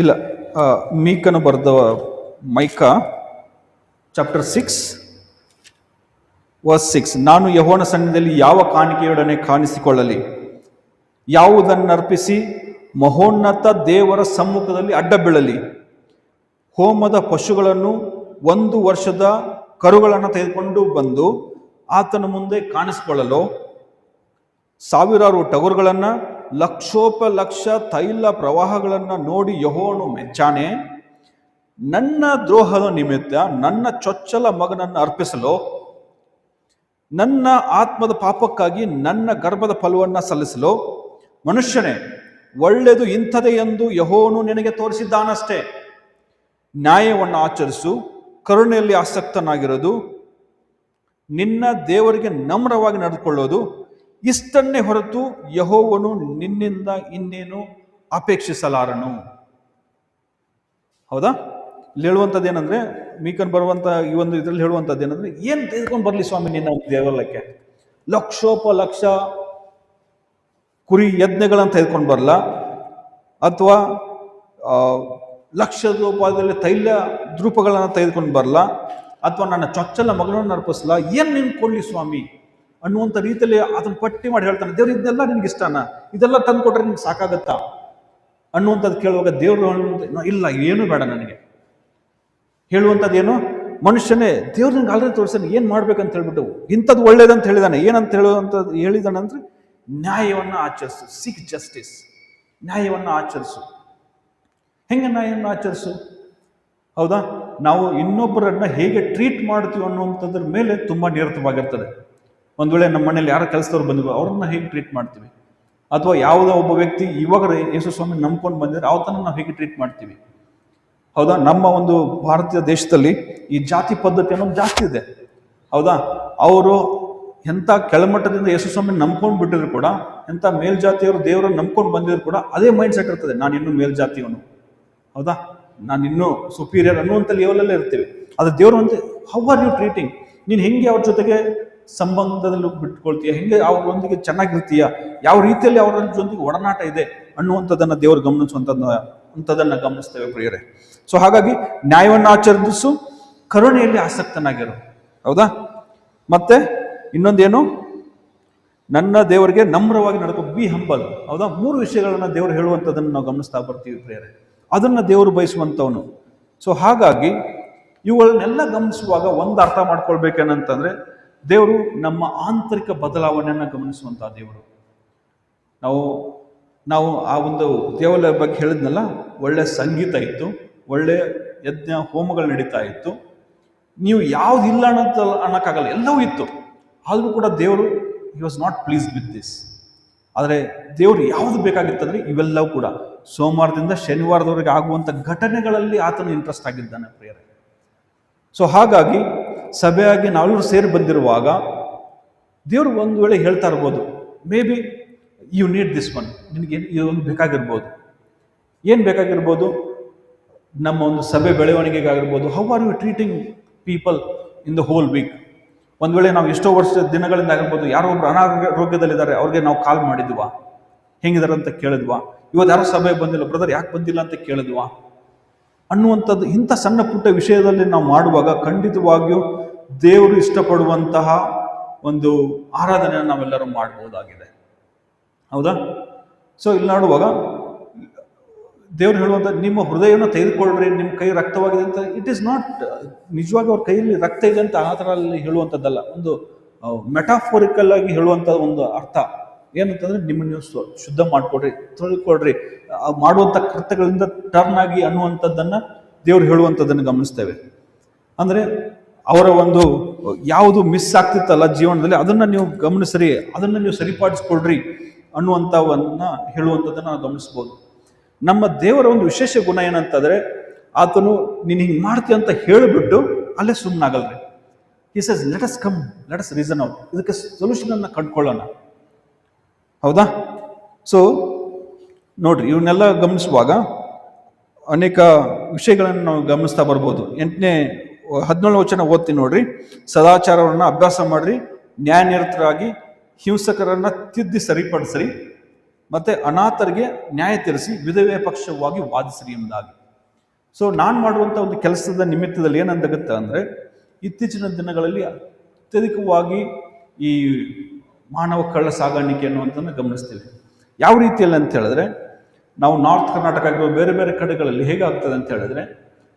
ಇಲ್ಲ, ಮೀಕನು ಬರೆದ ಮೈಕ ಚಾಪ್ಟರ್ 6 ವರ್ಸ್ 6. ನಾನು ಯೆಹೋವನ ಸನ್ನಿಧಿಯಲ್ಲಿ ಯಾವ ಕಾಣಿಕೆಯೊಡನೆ ಕಾಣಿಸಿಕೊಳ್ಳಲಿ, ಯಾವುದನ್ನರ್ಪಿಸಿ ಮಹೋನ್ನತ ದೇವರ ಸಮ್ಮುಖದಲ್ಲಿ ಅಡ್ಡ ಬೀಳಲಿ? ಹೋಮದ ಪಶುಗಳನ್ನು 1 ವರ್ಷದ ಕರುಗಳನ್ನು ತೆಗೆದುಕೊಂಡು ಬಂದು ಆತನ ಮುಂದೆ ಕಾಣಿಸಿಕೊಳ್ಳಲು, ಸಾವಿರಾರು ಟಗರುಗಳನ್ನು, ಲಕ್ಷೋಪಲಕ್ಷ ತೈಲ ಪ್ರವಾಹಗಳನ್ನು ನೋಡಿ ಯೆಹೋವನು ಮೆಚ್ಚಾನೆ. ನನ್ನ ದ್ರೋಹದ ನಿಮಿತ್ತ ನನ್ನ ಚೊಚ್ಚಲ ಮಗನನ್ನು ಅರ್ಪಿಸಲು, ನನ್ನ ಆತ್ಮದ ಪಾಪಕ್ಕಾಗಿ ನನ್ನ ಗರ್ಭದ ಫಲವನ್ನು ಸಲ್ಲಿಸಲು, ಮನುಷ್ಯನೇ, ಒಳ್ಳೆಯದು ಇಂಥದೇ ಎಂದು ಯೆಹೋವನು ನಿನಗೆ ತೋರಿಸಿದ್ದಾನಷ್ಟೇ. ನ್ಯಾಯವನ್ನು ಆಚರಿಸು, ಕರುಣೆಯಲ್ಲಿ ಆಸಕ್ತನಾಗಿರೋದು, ನಿನ್ನ ದೇವರಿಗೆ ನಮ್ರವಾಗಿ ನಡೆದುಕೊಳ್ಳೋದು, ಇಷ್ಟನ್ನೇ ಹೊರತು ಯೆಹೋವನು ನಿನ್ನಿಂದ ಇನ್ನೇನು ಅಪೇಕ್ಷಿಸಲಾರನು. ಹೌದಾ? ಇಲ್ಲಿ ಹೇಳುವಂಥದ್ದು ಏನಂದ್ರೆ, ಮೀಕನ್ ಬರುವಂತ ಈ ಒಂದು ಇದರಲ್ಲಿ ಹೇಳುವಂಥದ್ದು ಏನಂದ್ರೆ, ಏನ್ ತೆಗೆದುಕೊಂಡು ಬರ್ಲಿ ಸ್ವಾಮಿ ನಿನ್ನ ದೇವಾಲಯಕ್ಕೆ? ಲಕ್ಷೋಪಲಕ್ಷ ಕುರಿ ಯಜ್ಞಗಳನ್ನು ತೆಗೆದುಕೊಂಡು ಬರಲ್ಲ, ಅಥವಾ ಲಕ್ಷದ ರೂಪದಲ್ಲಿ ತೈಲ ದ್ರೂಪಗಳನ್ನು ತೆಗೆದುಕೊಂಡು ಬರಲ್ಲ, ಅಥವಾ ನನ್ನ ಚೊಚ್ಚಲ ಮಗನನ್ನು ಅರ್ಪಿಸಲ್ಲ, ಏನ್ ನಿನ್ ಕೊಡ್ಲಿ ಸ್ವಾಮಿ ಅನ್ನುವಂಥ ರೀತಿಯಲ್ಲಿ ಅದನ್ನ ಪಟ್ಟಿ ಮಾಡಿ ಹೇಳ್ತಾನೆ. ದೇವ್ರು ಇದೆಲ್ಲ ನಿನ್ಗೆ ಇಷ್ಟನಾ? ಇದೆಲ್ಲ ತಂದು ಕೊಟ್ರೆ ನಿನ್ಗೆ ಸಾಕಾಗತ್ತಾ ಅನ್ನುವಂಥದ್ದು ಕೇಳುವಾಗ ದೇವ್ರು ಇಲ್ಲ, ಏನು ಬೇಡ ನನಗೆ. ಹೇಳುವಂಥದ್ದು ಏನು? ಮನುಷ್ಯನೇ, ದೇವ್ರು ನಿನ್ಗೆ ಆಲ್ರೆಡಿ ತೋರಿಸ್ತಾನೆ ಏನ್ ಮಾಡ್ಬೇಕಂತ ಹೇಳ್ಬಿಟ್ಟು, ಇಂಥದ್ದು ಒಳ್ಳೇದಂತ ಹೇಳಿದಾನೆ. ಏನಂತ ಹೇಳಿದಾನಂದ್ರೆ, ನ್ಯಾಯವನ್ನು ಆಚರಿಸು, ಸೀಕ್ ಜಸ್ಟಿಸ್, ನ್ಯಾಯವನ್ನು ಆಚರಿಸು. ಹೆಂಗೆ ನ್ಯಾಯವನ್ನು ಆಚರಿಸು? ಹೌದಾ, ನಾವು ಇನ್ನೊಬ್ಬರನ್ನ ಹೇಗೆ ಟ್ರೀಟ್ ಮಾಡ್ತೀವಿ ಅನ್ನುವಂಥದ್ರ ಮೇಲೆ ತುಂಬಾ ನಿರತವಾಗಿರ್ತದೆ. ಒಂದ್ ವೇಳೆ ನಮ್ಮ ಮನೇಲಿ ಯಾರ ಕೆಲಸದವ್ರು ಬಂದಿದ್ರು, ಅವ್ರನ್ನ ಹೇಗೆ ಟ್ರೀಟ್ ಮಾಡ್ತೀವಿ? ಅಥವಾ ಯಾವುದೋ ಒಬ್ಬ ವ್ಯಕ್ತಿ ಇವಾಗ ಯೇಸು ಸ್ವಾಮಿ ನಂಬ್ಕೊಂಡು ಬಂದಿದ್ರೆ ಅವತನ್ನ ನಾವು ಹೇಗೆ ಟ್ರೀಟ್ ಮಾಡ್ತೀವಿ? ಹೌದಾ, ನಮ್ಮ ಒಂದು ಭಾರತೀಯ ದೇಶದಲ್ಲಿ ಈ ಜಾತಿ ಪದ್ಧತಿ ಅನ್ನೋದು ಜಾಸ್ತಿ ಇದೆ. ಹೌದಾ, ಅವರು ಎಂಥ ಕೆಳಮಟ್ಟದಿಂದ ಯೇಸು ಸ್ವಾಮಿ ನಂಬ್ಕೊಂಡು ಬಿಟ್ಟಿದ್ರು ಕೂಡ, ಎಂಥ ಮೇಲ್ಜಾತಿಯವರು ದೇವರನ್ನು ನಂಬ್ಕೊಂಡು ಬಂದಿದ್ರು ಕೂಡ ಅದೇ ಮೈಂಡ್ ಸೆಟ್ ಇರ್ತದೆ, ನಾನು ಇನ್ನೂ ಮೇಲ್ಜಾತಿಯವನು, ಹೌದಾ, ನಾನು ಇನ್ನೂ ಸುಪೀರಿಯರ್ ಅನ್ನುವಂಥ ಲೆವೆಲಲ್ಲೇ ಇರ್ತೀವಿ. ಅದು ದೇವರು ಅಂತ, ಹೌ ಆರ್ ಯು ಟ್ರೀಟಿಂಗ್? ನೀನು ಹೆಂಗೆ ಅವ್ರ ಜೊತೆಗೆ ಸಂಬಂಧದಲ್ಲಿ ಬಿಟ್ಕೊಳ್ತೀಯ, ಹೆಂಗೆ ಅವ್ರೊಂದಿಗೆ ಚೆನ್ನಾಗಿರ್ತೀಯ, ಯಾವ ರೀತಿಯಲ್ಲಿ ಅವರ ಜೊತೆಗೆ ಒಡನಾಟ ಇದೆ ಅನ್ನುವಂಥದ್ದನ್ನ ದೇವರು ಅಂಥದನ್ನ ಗಮನಿಸ್ತೇವೆ ಪ್ರಿಯರೇ. ಸೊ ಹಾಗಾಗಿ ನ್ಯಾಯವನ್ನು ಆಚರಿಸು, ಕರುಣೆಯಲ್ಲಿ ಆಸಕ್ತನಾಗಿರು. ಹೌದಾ, ಮತ್ತೆ ಇನ್ನೊಂದೇನು? ನನ್ನ ದೇವರಿಗೆ ನಮ್ರವಾಗಿ ನಡ್ಕೊ, ಬಿ ಹಂಬಲ್. ಹೌದಾ, 3 ವಿಷಯಗಳನ್ನ ದೇವರು ಹೇಳುವಂಥದ್ದನ್ನು ನಾವು ಗಮನಿಸ್ತಾ ಬರ್ತೀವಿ ಪ್ರಿಯರೇ. ಅದನ್ನ ದೇವರು ಬಯಸುವಂಥವನು. ಸೊ ಹಾಗಾಗಿ ಇವುಗಳನ್ನೆಲ್ಲ ಗಮನಿಸುವಾಗ ಒಂದು ಅರ್ಥ ಮಾಡ್ಕೊಳ್ಬೇಕೇನಂತಂದ್ರೆ, ದೇವರು ನಮ್ಮ ಆಂತರಿಕ ಬದಲಾವಣೆಯನ್ನು ಗಮನಿಸುವಂತಹ ದೇವರು. ನಾವು ಆ ಒಂದು ದೇವಾಲಯ ಬಗ್ಗೆ ಹೇಳಿದ್ನಲ್ಲ, ಒಳ್ಳೆ ಸಂಗೀತ ಇತ್ತು, ಒಳ್ಳೆ ಯಜ್ಞ ಹೋಮಗಳು ನಡೀತಾ ಇತ್ತು, ನೀವು ಯಾವುದಿಲ್ಲ ಅನ್ನೋಕ್ಕಾಗಲ್ಲ, ಎಲ್ಲವೂ ಇತ್ತು. ಆದರೂ ಕೂಡ ದೇವರು he was not pleased with this. ಆದರೆ ದೇವರು ಯಾವುದು ಬೇಕಾಗಿತ್ತಂದ್ರೆ ಇವೆಲ್ಲವೂ ಕೂಡ ಸೋಮವಾರದಿಂದ ಶನಿವಾರದವರೆಗೆ ಆಗುವಂಥ ಘಟನೆಗಳಲ್ಲಿ ಆತನು ಇಂಟ್ರೆಸ್ಟ್ ಆಗಿದ್ದಾನೆ ಪ್ರಿಯರೇ. ಸೊ ಹಾಗಾಗಿ ಸಭೆಯಾಗಿ ನಾವೆಲ್ಲರೂ ಸೇರಿ ಬಂದಿರುವಾಗ ದೇವರು ಒಂದು ವೇಳೆ ಹೇಳ್ತಾ ಇರ್ಬೋದು, maybe you need this one, ನಿನಗೆ ಇದೊಂದು ಬೇಕಾಗಿರ್ಬೋದು. ಏನು ಬೇಕಾಗಿರ್ಬೋದು? ನಮ್ಮ ಒಂದು ಸಭೆ ಬೆಳವಣಿಗೆಗಾಗಿರ್ಬೋದು, how are you treating people in the whole week. ಒಂದು ವೇಳೆ ನಾವು ಎಷ್ಟೋ ವರ್ಷದ ದಿನಗಳಿಂದ ಆಗಿರ್ಬೋದು, ಯಾರೋ ಒಬ್ರು ಅನಾರೋಗ್ಯದಲ್ಲಿದ್ದಾರೆ, ಅವ್ರಿಗೆ ನಾವು ಕಾಲ್ ಮಾಡಿದ್ವಾ, ಹೆಂಗಿದಾರೆ ಅಂತ ಕೇಳಿದ್ವಾ, ಇವತ್ತು ಯಾರೋ ಸಭೆ ಬಂದಿಲ್ಲ, ಬ್ರದರ್ ಯಾಕೆ ಬಂದಿಲ್ಲ ಅಂತ ಕೇಳಿದ್ವಾ ಅನ್ನುವಂಥದ್ದು. ಇಂಥ ಸಣ್ಣ ಪುಟ್ಟ ವಿಷಯದಲ್ಲಿ ನಾವು ಮಾಡುವಾಗ ಖಂಡಿತವಾಗಿಯೂ ದೇವರು ಇಷ್ಟಪಡುವಂತಹ ಒಂದು ಆರಾಧನೆಯನ್ನು ನಾವೆಲ್ಲರೂ ಮಾಡಬಹುದಾಗಿದೆ. ಹೌದಾ? ಸೊ ಇಲ್ಲಿ ನೋಡುವಾಗ ದೇವ್ರು ಹೇಳುವಂಥ ನಿಮ್ಮ ಹೃದಯವನ್ನು ತೆಗೆದುಕೊಳ್ಳ್ರಿ, ನಿಮ್ಮ ಕೈ ರಕ್ತವಾಗಿದೆ ಅಂತ. ಇಟ್ ಈಸ್ ನಾಟ್ ನಿಜವಾಗಿ ಅವ್ರ ಕೈಯಲ್ಲಿ ರಕ್ತ ಇದೆ ಅಂತ ಆ ಥರ ಅಲ್ಲಿ ಹೇಳುವಂಥದ್ದಲ್ಲ. ಒಂದು ಮೆಟಾಫೋರಿಕಲ್ ಆಗಿ ಹೇಳುವಂಥ ಒಂದು ಅರ್ಥ ಏನಂತಂದ್ರೆ, ನಿಮ್ಮನ್ನು ನೀವು ಶುದ್ಧ ಮಾಡ್ಕೊಡ್ರಿ, ತೊಳ್ಕೊಳ್ರಿ, ಮಾಡುವಂಥ ಕೃತ್ಯಗಳಿಂದ ಟರ್ನ್ ಆಗಿ ಅನ್ನುವಂಥದ್ದನ್ನು ದೇವ್ರು ಹೇಳುವಂಥದ್ದನ್ನು ಗಮನಿಸ್ತೇವೆ. ಅಂದರೆ ಅವರ ಒಂದು ಯಾವುದು ಮಿಸ್ ಆಗ್ತಿತ್ತಲ್ಲ ಜೀವನದಲ್ಲಿ, ಅದನ್ನು ನೀವು ಗಮನಿಸ್ರಿ, ಅದನ್ನು ನೀವು ಸರಿಪಡಿಸ್ಕೊಳ್ರಿ ಅನ್ನುವಂಥವನ್ನ ಹೇಳುವಂಥದ್ದನ್ನು ನಾವು ಗಮನಿಸ್ಬೋದು. ನಮ್ಮ ದೇವರ ಒಂದು ವಿಶೇಷ ಗುಣ ಏನಂತಂದರೆ, ಆತನು ನೀನು ಹಿಂಗೆ ಮಾಡ್ತೀಯ ಅಂತ ಹೇಳಿಬಿಟ್ಟು ಅಲ್ಲೇ ಸುಮ್ಮನಾಗಲ್ರಿ. He says let us come, let us reason out, ಇದಕ್ಕೆ ಸೊಲ್ಯೂಷನನ್ನು ಕಂಡುಕೊಳ್ಳೋಣ. ಹೌದಾ? ಸೊ ನೋಡ್ರಿ, ಇವನ್ನೆಲ್ಲ ಗಮನಿಸುವಾಗ ಅನೇಕ ವಿಷಯಗಳನ್ನು ನಾವು ಗಮನಿಸ್ತಾ ಬರ್ಬೋದು. 17 ವಚನ ಓದ್ತೀನಿ ನೋಡ್ರಿ. ಸದಾಚಾರವನ್ನು ಅಭ್ಯಾಸ ಮಾಡ್ರಿ, ನ್ಯಾಯನಿರತರಾಗಿ ಹಿಂಸಕರನ್ನ ತಿದ್ದಿ ಸರಿಪಡಿಸ್ರಿ, ಮತ್ತೆ ಅನಾಥರಿಗೆ ನ್ಯಾಯ ತೀರಿಸಿ ವಿಧವೆಯ ಪಕ್ಷವಾಗಿ ವಾದಿಸ್ರಿ ಎಂಬುದಾಗಿ. ಸೊ ನಾನು ಮಾಡುವಂಥ ಒಂದು ಕೆಲಸದ ನಿಮಿತ್ತದಲ್ಲಿ ಏನಂದಾಗುತ್ತೆ ಅಂದರೆ, ಇತ್ತೀಚಿನ ದಿನಗಳಲ್ಲಿ ಅತ್ಯಧಿಕವಾಗಿ ಈ ಮಾನವ ಕಳ್ಳ ಸಾಗಾಣಿಕೆ ಅನ್ನುವಂಥದ್ದನ್ನು ಗಮನಿಸ್ತೀವಿ. ಯಾವ ರೀತಿಯಲ್ಲಿ ಅಂತ ಹೇಳಿದ್ರೆ, ನಾವು ನಾರ್ತ್ ಕರ್ನಾಟಕ ಆಗಿರೋ ಬೇರೆ ಬೇರೆ ಕಡೆಗಳಲ್ಲಿ ಹೇಗಾಗ್ತದೆ ಅಂತ ಹೇಳಿದ್ರೆ,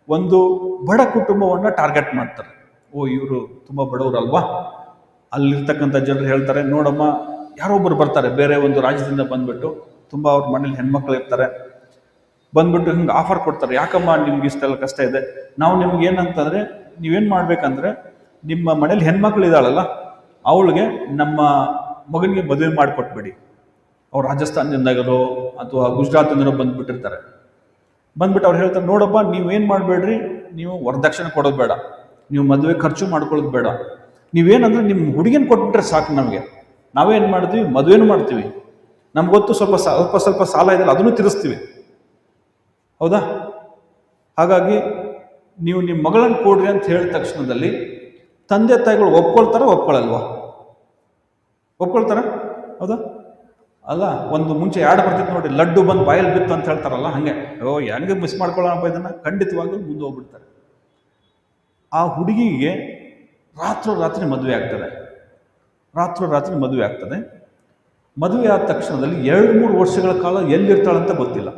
ಒಂದು ಬಡ ಕುಟುಂಬವನ್ನು ಟಾರ್ಗೆಟ್ ಮಾಡ್ತಾರೆ. ಓ, ಇವರು ತುಂಬ ಬಡವರಲ್ವಾ, ಅಲ್ಲಿರ್ತಕ್ಕಂಥ ಜನರು ಹೇಳ್ತಾರೆ, ನೋಡಮ್ಮ ಯಾರೊಬ್ಬರು ಬರ್ತಾರೆ ಬೇರೆ ಒಂದು ರಾಜ್ಯದಿಂದ ಬಂದ್ಬಿಟ್ಟು, ತುಂಬ ಅವ್ರ ಮನೇಲಿ ಹೆಣ್ಮಕ್ಳು ಇರ್ತಾರೆ, ಬಂದ್ಬಿಟ್ಟು ಹಿಂಗೆ ಆಫರ್ ಕೊಡ್ತಾರೆ, ಯಾಕಮ್ಮ ನಿಮ್ಗೆ ಇಷ್ಟೆಲ್ಲ ಕಷ್ಟ ಇದೆ, ನಾವು ನಿಮ್ಗೆ ಏನಂತಂದರೆ ನೀವೇನು ಮಾಡ್ಬೇಕಂದ್ರೆ, ನಿಮ್ಮ ಮನೇಲಿ ಹೆಣ್ಮಕ್ಳು ಇದ್ದಾಳಲ್ಲ ಅವಳಿಗೆ ನಮ್ಮ ಮಗನಿಗೆ ಮದುವೆ ಮಾಡಿಕೊಟ್ಬಿಡಿ. ಅವ್ರು ರಾಜಸ್ಥಾನದಿಂದಾಗರೋ ಅಥವಾ ಗುಜರಾತಿಂದನೋ ಬಂದ್ಬಿಟ್ಟಿರ್ತಾರೆ. ಬಂದ್ಬಿಟ್ಟು ಅವ್ರು ಹೇಳ್ತಾರೆ, ನೋಡಪ್ಪ ನೀವೇನು ಮಾಡಬೇಡ್ರಿ, ನೀವು ವರದಕ್ಷಿಣೆ ಕೊಡೋದು ಬೇಡ, ನೀವು ಮದುವೆ ಖರ್ಚು ಮಾಡ್ಕೊಳ್ಳೋದು ಬೇಡ, ನೀವೇನಂದ್ರೆ ನಿಮ್ಮ ಹುಡುಗಿನ ಕೊಟ್ಬಿಟ್ರೆ ಸಾಕು, ನಮಗೆ ನಾವೇನು ಮಾಡ್ತೀವಿ, ಮದುವೆನೂ ಮಾಡ್ತೀವಿ, ನಮ್ಗೆ ಗೊತ್ತು ಸ್ವಲ್ಪ ಸಾಲ ಇದೆಯಲ್ಲ ಅದನ್ನು ತೀರಿಸ್ತೀವಿ. ಹೌದಾ? ಹಾಗಾಗಿ ನೀವು ನಿಮ್ಮ ಮಗಳನ್ನು ಕೊಡ್ರಿ ಅಂತ ಹೇಳಿದ ತಕ್ಷಣದಲ್ಲಿ ತಂದೆ ತಾಯಿಗಳು ಒಪ್ಕೊಳ್ತಾರಾ? ಒಪ್ಕೊಳ್ತಾರ? ಹೌದಾ? ಅಲ್ಲ, ಒಂದು ಮುಂಚೆ ಯಾಡ್ ಬರ್ತಿತ್ತು ನೋಡಿ, ಲಡ್ಡು ಬಂದು ಬಾಯಲ್ಲಿ ಬಿತ್ತು ಅಂತ ಹೇಳ್ತಾರಲ್ಲ, ಹಾಗೆ ಹೆಂಗೆ ಮಿಸ್ ಮಾಡ್ಕೊಳ್ಳೋಣಪ್ಪ ಇದನ್ನು, ಖಂಡಿತವಾಗ್ಲೂ ಮುಂದೆ ಹೋಗ್ಬಿಡ್ತಾರೆ. ಆ ಹುಡುಗಿಗೆ ರಾತ್ರಿ ಮದುವೆ ಆಗ್ತದೆ. ಮದುವೆ ಆದ ತಕ್ಷಣದಲ್ಲಿ 2-3 ವರ್ಷಗಳ ಕಾಲ ಎಲ್ಲಿರ್ತಾಳಂತ ಗೊತ್ತಿಲ್ಲ.